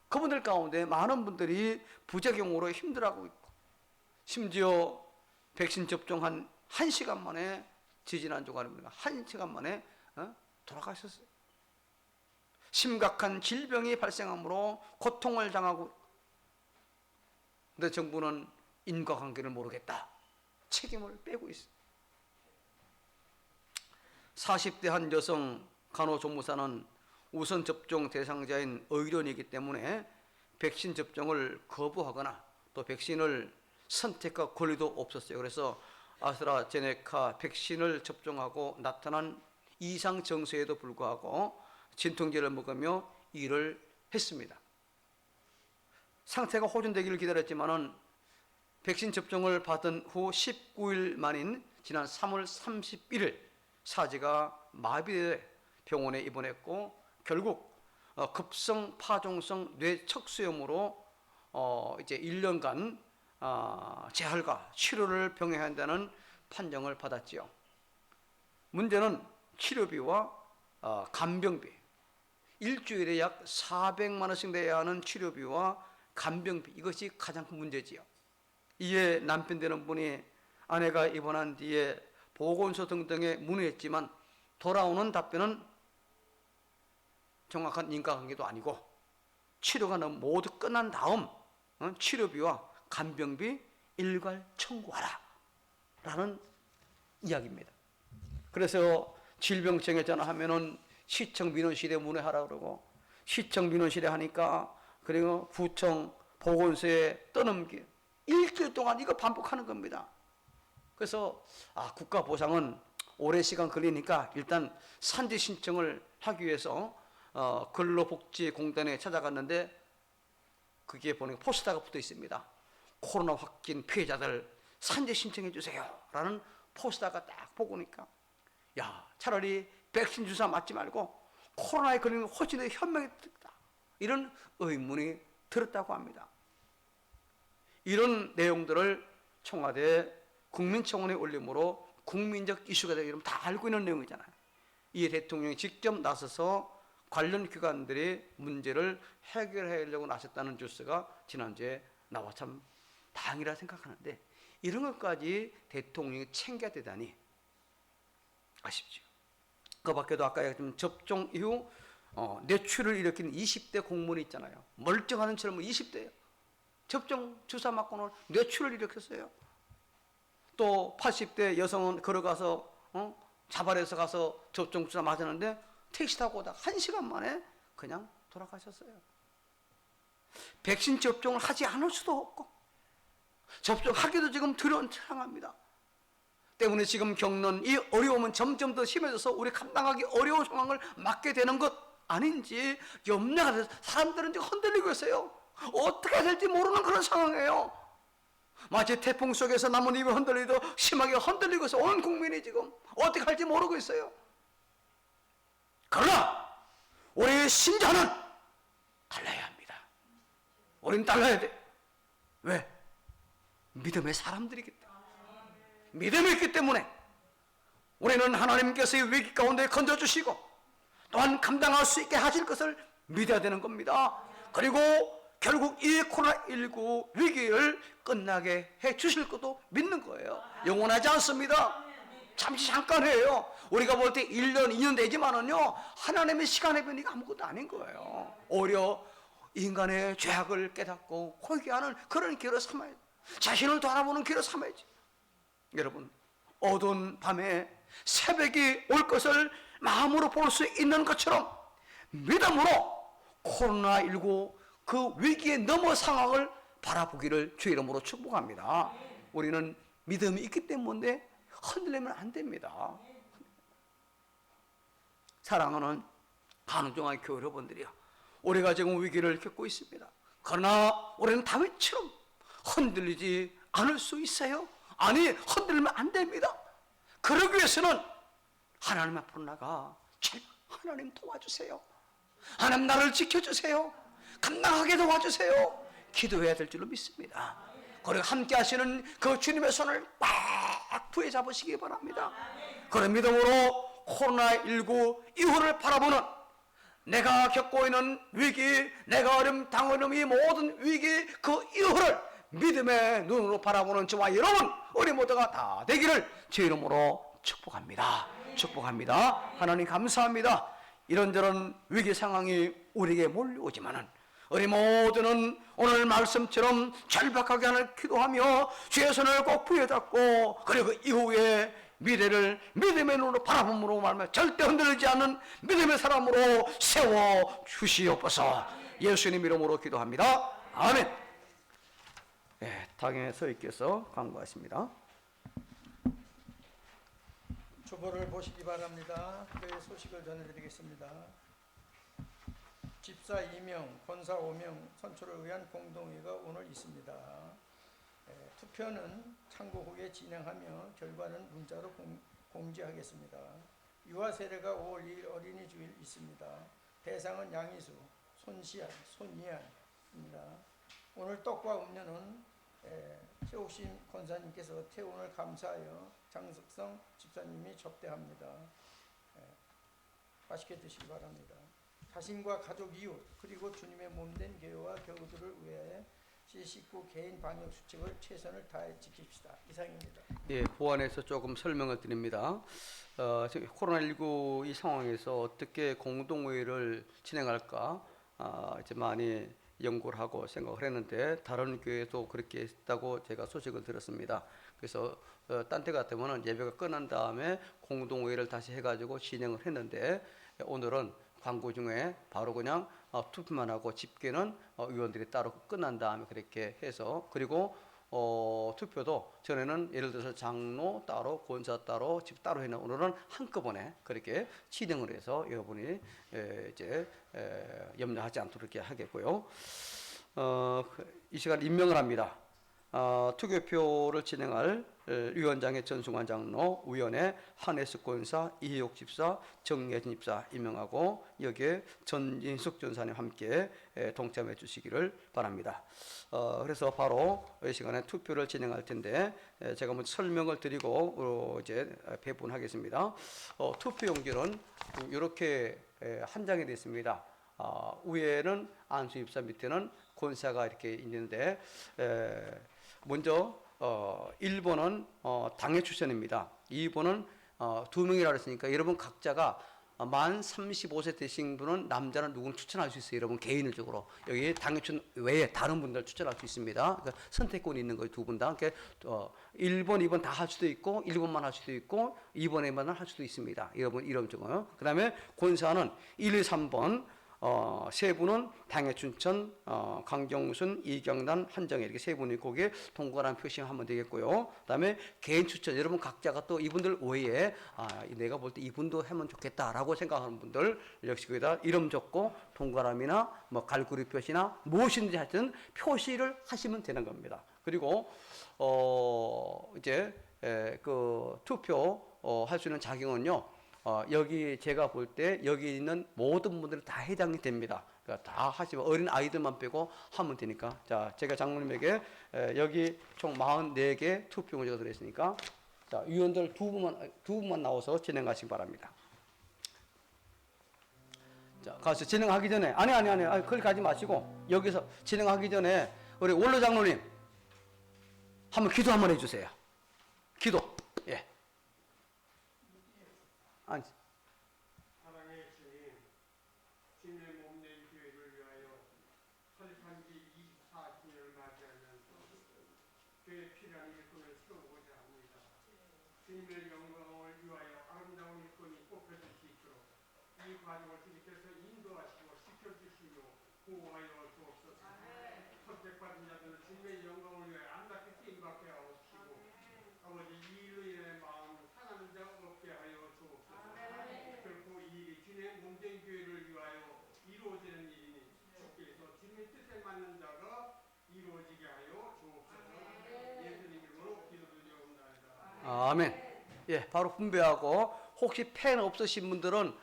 그분들 가운데 많은 분들이 부작용으로 힘들어하고 있고, 심지어 백신 접종한 1시간 만에, 지지난주가 아닙니다, 1시간 만에 돌아가셨어요. 심각한 질병이 발생함으로 고통을 당하고, 근데 정부는 인과관계를 모르겠다, 책임을 빼고 있어요. 40대 한 여성 간호조무사는 우선 접종 대상자인 의료인이기 때문에 백신 접종을 거부하거나 또 백신을 선택할 권리도 없었어요. 그래서 아스트라제네카 백신을 접종하고 나타난 이상 증세에도 불구하고 진통제를 먹으며 일을 했습니다. 상태가 호전되기를 기다렸지만은 백신 접종을 받은 후 19일 만인 지난 3월 31일 사지가 마비돼 병원에 입원했고, 결국 급성 파종성 뇌척수염으로 이제 1년간 재활과 치료를 병행해야 한다는 판정을 받았지요. 문제는 치료비와 간병비, 일주일에 약 400만 원씩 내야 하는 치료비와 간병비, 이것이 가장 큰 문제지요. 이에 남편 되는 분이 아내가 입원한 뒤에 보건소 등등에 문의했지만 돌아오는 답변은 정확한 인과관계도 아니고, 치료가 모두 끝난 다음 치료비와 간병비 일괄 청구하라 라는 이야기입니다. 그래서 질병청에 전화하면은 시청 민원실에 문의하라 그러고, 시청 민원실에 하니까 그리고 구청 보건소에 떠넘기, 일주일 동안 이거 반복하는 겁니다. 그래서 국가 보상은 오랜 시간 걸리니까 일단 산재 신청을 하기 위해서 근로복지공단에 찾아갔는데, 그게 보니까 포스터가 붙어 있습니다. 코로나 확진 피해자들 산재 신청해 주세요 라는 포스터가 딱 보고니까, 야, 차라리 백신 주사 맞지 말고 코로나에 걸리는 게 훨씬 더 현명했다, 이런 의문이 들었다고 합니다. 이런 내용들을 청와대 국민청원에 올림으로 국민적 이슈가 되고, 이러면 다 알고 있는 내용이잖아요. 이 대통령이 직접 나서서 관련 기관들이 문제를 해결하려고 나섰다는 뉴스가 지난주에 나와 참 다행이라 생각하는데, 이런 것까지 대통령이 챙겨야 되다니 아쉽죠. 그 밖에도 아까 좀 접종 이후 뇌출을 일으키는 20대 공무원이 있잖아요. 멀쩡한 젊은 20대예요. 접종 주사 맞고는 뇌출을 일으켰어요. 또 80대 여성은 걸어가서 자발해서 가서 접종 주사 맞았는데 택시 타고 오다가 1시간 만에 그냥 돌아가셨어요. 백신 접종을 하지 않을 수도 없고 접종하기도 지금 두려운 상황입니다. 때문에 지금 겪는 이 어려움은 점점 더 심해져서 우리 감당하기 어려운 상황을 맞게 되는 것 아닌지 염려가 돼서 사람들은 지금 흔들리고 있어요. 어떻게 해야 될지 모르는 그런 상황이에요. 마치 태풍 속에서 나뭇잎이 흔들리도 심하게 흔들리고 있어. 온 국민이 지금 어떻게 할지 모르고 있어요. 그러나 우리의 신자는 달라야 합니다. 우리는 달라야 돼. 왜? 믿음의 사람들이기 때문에. 믿음이 있기 때문에 우리는 하나님께서 이 위기 가운데 건져주시고 또한 감당할 수 있게 하실 것을 믿어야 되는 겁니다. 그리고 결국 이 코로나19 위기를 끝나게 해 주실 것도 믿는 거예요. 영원하지 않습니다. 잠깐이에요. 우리가 볼 때 1년, 2년 되지만은요, 하나님의 시간의 변이가 아무것도 아닌 거예요. 오히려 인간의 죄악을 깨닫고 회개하는 그런 기회로 삼아야지. 자신을 돌아보는 기회로 삼아야지. 여러분, 어두운 밤에 새벽이 올 것을 마음으로 볼 수 있는 것처럼 믿음으로 코로나19 그 위기의 넘어 상황을 바라보기를 주의 이름으로 축복합니다. 우리는 믿음이 있기 때문에 흔들리면 안 됩니다. 사랑하는 간웅종한 교회 여러분들이요, 우리가 지금 위기를 겪고 있습니다. 그러나 우리는 다윗처럼 흔들리지 않을 수 있어요. 아니, 흔들리면 안 됩니다. 그러기 위해서는 하나님 앞으로 나가 제발 하나님 도와주세요, 하나님 나를 지켜주세요, 감당하게 도와주세요, 기도해야 될 줄로 믿습니다. 그리고 함께 하시는 그 주님의 손을 꽉 부여잡으시기 바랍니다. 그런 믿음으로 코로나19 이후를 바라보는, 내가 겪고 있는 위기, 내가 당하는 이 모든 위기 그 이후를 믿음의 눈으로 바라보는 저와 여러분, 우리 모두가 다 되기를 제 이름으로 축복합니다. 축복합니다. 하나님 감사합니다. 이런저런 위기 상황이 우리에게 몰려오지만은 우리 모두는 오늘 말씀처럼 절박하게 하늘 기도하며 주의 손을 꼭 부여잡고, 그리고 그 이후에 미래를 믿음의 눈으로 바라봄으로 말하며 절대 흔들리지 않는 믿음의 사람으로 세워 주시옵소서. 예수님 이름으로 기도합니다. 아멘. 네, 당에 서있께서 강구하십니다. 주보를 보시기 바랍니다. 교회 소식을 전해드리겠습니다. 집사 2명, 권사 5명 선출을 위한 공동회의가 오늘 있습니다. 투표는 참고 후에 진행하며 결과는 문자로 공지하겠습니다. 유아 세례가 5월 2일 어린이주일 있습니다. 대상은 양희수, 손시안, 손이안입니다. 오늘 떡과 음료는 최옥심 권사님께서 태운을 감사하여 장석성 집사님이 접대합니다. 맛있게 드시기 바랍니다. 자신과 가족, 이웃, 그리고 주님의 몸된 교회와 교우들을 위해 시19 개인 방역 수칙을 최선을 다해 지킵시다. 이상입니다. 예, 보완해서 조금 설명을 드립니다. 코로나19 이 상황에서 어떻게 공동회의를 진행할까 이제 많이 연구를 하고 생각을 했는데, 다른 교회도 그렇게 했다고 제가 소식을 들었습니다. 그래서 딴 데 같으면 예배가 끝난 다음에 공동회의를 다시 해가지고 진행을 했는데, 오늘은 광고 중에 바로 그냥 투표만 하고 집계는 의원들이 따로 끝난 다음에 그렇게 해서, 그리고 투표도 전에는 예를 들어서 장로 따로, 권사 따로, 집 따로 했는, 오늘은 한꺼번에 그렇게 진행을 해서 여러분이 이제 염려하지 않도록 이렇게 하겠고요. 이 시간 임명을 합니다. 투표표를 진행할 위원장의 전승환 장로, 위원회 한혜숙 권사, 이혜옥 집사, 정예진 집사 임명하고, 여기에 전인숙 전사님 함께 동참해 주시기를 바랍니다. 그래서 바로 이 시간에 투표를 진행할 텐데, 제가 먼저 설명을 드리고 이제 배분하겠습니다. 투표용지는 이렇게 한 장이 되어 있습니다. 위에는 안수 집사, 밑에는 권사가 이렇게 있는데, 먼저 1번은 당회 출신입니다. 2번은 2명이라고 했으니까 여러분 각자가 만 35세 되신 분은, 남자는 누구는 추천할 수 있어요. 여러분 개인적으로 여기 당회 출신 외에 다른 분들 추천할 수 있습니다. 그러니까 선택권이 있는 거예요. 두 분 다. 그러니까 1번, 2번 다 할 수도 있고 1번만 할 수도 있고 2번에만 할 수도 있습니다. 여러분 이름 적어요. 그 다음에 권사는 1, 2, 3번 세 분은 당해 춘천, 강경순, 이경란, 한정혜 이렇게 세 분이 거기에 동그란 표시하면 되겠고요. 그다음에 개인 추천, 여러분 각자가 또 이분들 외에 내가 볼 때 이분도 하면 좋겠다라고 생각하는 분들 역시 거기다 이름 적고 동그라미나 뭐 갈고리 표시나 무엇인지 하여튼 표시를 하시면 되는 겁니다. 그리고 이제 그 투표 할 수 있는 자격은요. 여기 제가 볼 때 여기 있는 모든 분들이 다 해당이 됩니다. 그러니까 다 하시면 어린 아이들만 빼고 하면 되니까. 자, 제가 장로님에게 여기 총 44개 투표용지가 들어있으니까, 자, 위원들 두 분만 나와서 진행하시기 바랍니다. 자, 가서 진행하기 전에 아니 거기 가지 마시고 여기서 진행하기 전에 우리 원로 장로님 한번 기도 한번 해주세요. 기도. 예. 아니. 사랑의 주님, 주님의 몸된 교회를 위하여 설립한 지 24주년을 맞이하면서 교회 필요한 일꾼을 세우고자 합니다. 주님의 영광을 위하여 아름다운 일꾼이 뽑혀질 수 있도록 이 과정을 주님께서 인도하시고 지켜주시며 보호하여 주옵소서. 선택받은 자들은 주님의 영광을 위하여 안답게 쓰임받게 하옵시고, 아버지 이 일로 인해 마음 상하는 자 없게 하여 주옵소서. 결코 이 일이 진행 아멘. 예, 바로 분배하고 혹시 펜 없으신 분들은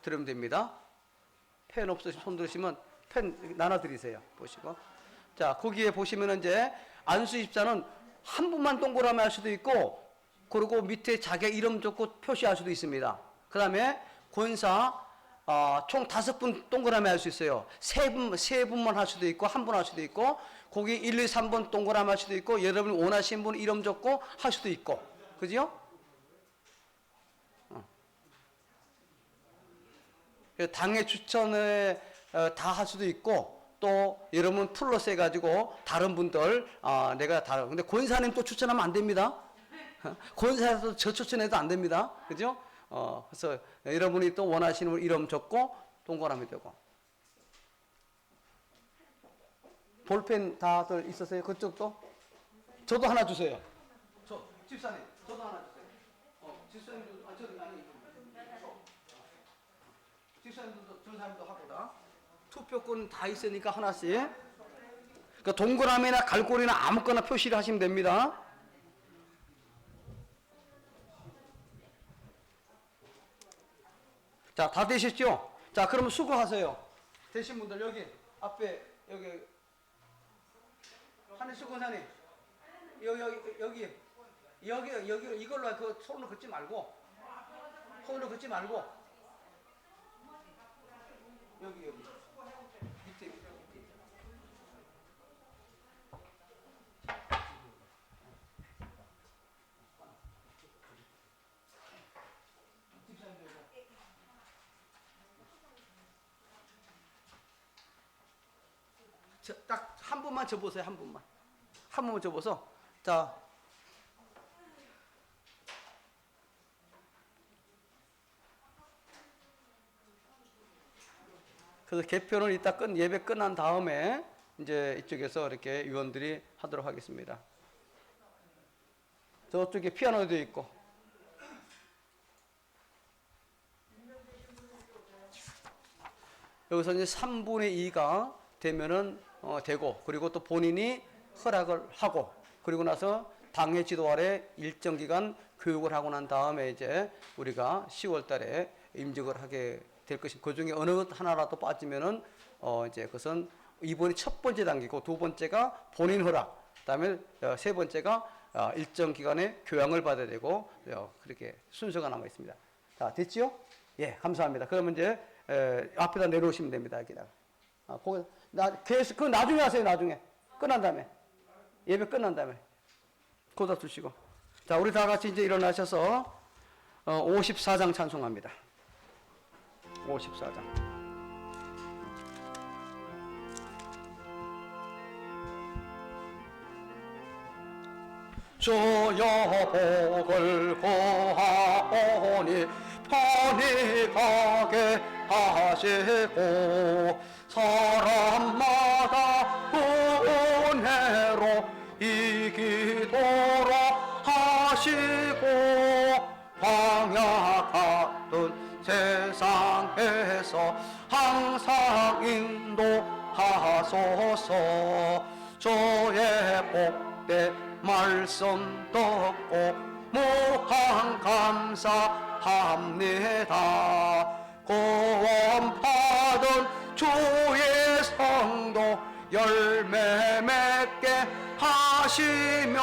드리면 됩니다. 펜 없으신 손 들으시면 펜 나눠드리세요. 보시고. 자, 거기에 보시면 이제 안수 집사는 한 분만 동그라미 할 수도 있고, 그리고 밑에 자기 이름 적고 표시할 수도 있습니다. 그 다음에 권사 총 5분 동그라미 할 수 있어요. 세 분만 할 수도 있고, 한 분 할 수도 있고, 거기 1, 2, 3번 동그라미 할 수도 있고, 여러분이 원하시는 분 이름 적고 할 수도 있고, 그죠? 당의 추천에 다 할 수도 있고, 또 여러분 플러스 해가지고 다른 분들 내가 다른, 근데 권사님 또 추천하면 안 됩니다. 권사에서 저 추천해도 안 됩니다. 그죠? 그래서 여러분이 또 원하시는 분 이름 적고 동그라미 되고. 볼펜 다들 있으세요? 그쪽도? 저도 하나 주세요. 저 집사님, 저도 하나 주세요. 집사님도 저도 아니. 집사님도 전사님도 하고다. 투표권 다 있으니까 하나씩. 그러니까 동그라미나 갈고리나 아무거나 표시를 하시면 됩니다. 자, 다 되셨죠? 자, 그러면 수고하세요. 되신 분들 여기 앞에 여기 한일수 권사님 여기 이걸로 그 손으로 긋지 말고 여기 밑에 딱 한 번만 접으세요. 한 번만 접어서. 자, 그래서 개표는 이따 예배 끝난 다음에 이제 이쪽에서 이렇게 위원들이 하도록 하겠습니다. 저쪽에 피아노도 있고. 여기서 이제 3분의 2가 되면은 되고, 그리고 또 본인이 허락을 하고, 그리고 나서 당회 지도 아래 일정 기간 교육을 하고 난 다음에 이제 우리가 10월 달에 임직을 하게 될 것입니다. 그 중에 어느 하나라도 빠지면은 이제 그것은 이번이 첫 번째 단계고, 두 번째가 본인 허락, 그다음에 세 번째가 일정 기간의 교양을 받아야 되고, 그렇게 순서가 남아 있습니다. 자, 됐지요? 예, 감사합니다. 그러면 이제 앞에다 내려오시면 됩니다. 여기다가. 그거 나중에 하세요. 나중에 끝난 다음에, 예배 끝난 다음에 거기다 두시고. 자, 우리 다 같이 이제 일어나셔서 54장 찬송합니다. 54장. 주여 복을 구하오니 편히 가게 하시고, 사람마다 은혜로 이기도록 하시고, 광야 같은 세상에서 항상 인도하소서. 주의 복된 말씀 듣고 무한 감사합니다. 구원 받은 주의 성도 열매 맺게 하시며,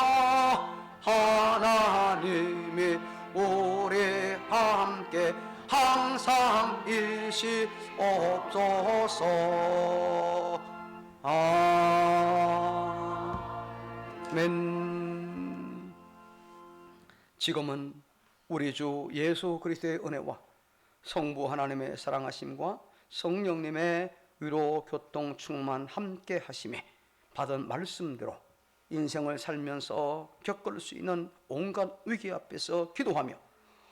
하나님이 우리 함께 항상 일시옵소서. 아멘. 지금은 우리 주 예수 그리스도의 은혜와 성부 하나님의 사랑하심과 성령님의 위로 교통 충만 함께 하심에 받은 말씀대로 인생을 살면서 겪을 수 있는 온갖 위기 앞에서 기도하며,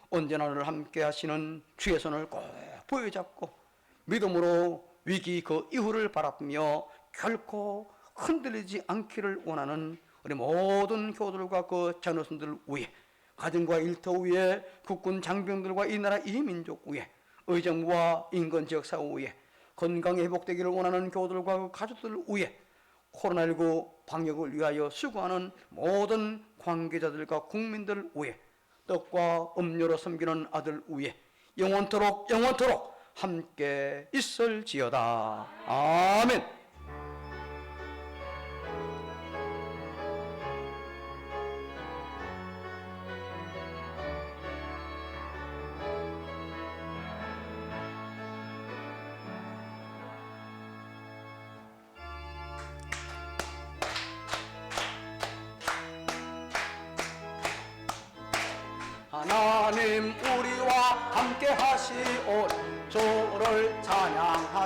언제나 늘 함께 하시는 주의 손을 꼭 부여잡고 믿음으로 위기 그 이후를 바라보며 결코 흔들리지 않기를 원하는 우리 모든 교우들과 그 자녀손들 위에, 가정과 일터 위에, 국군 장병들과 이 나라 이 민족 위에, 의정부와 인근 지역 사회 위에, 건강이 회복되기를 원하는 교우들과 그 가족들 위에, 코로나19 방역을 위하여 수고하는 모든 관계자들과 국민들 위해 떡과 음료로 섬기는 아들 위해 영원토록 함께 있을지어다. 아멘. 하나님 우리와 함께 하시오 주를 찬양하리.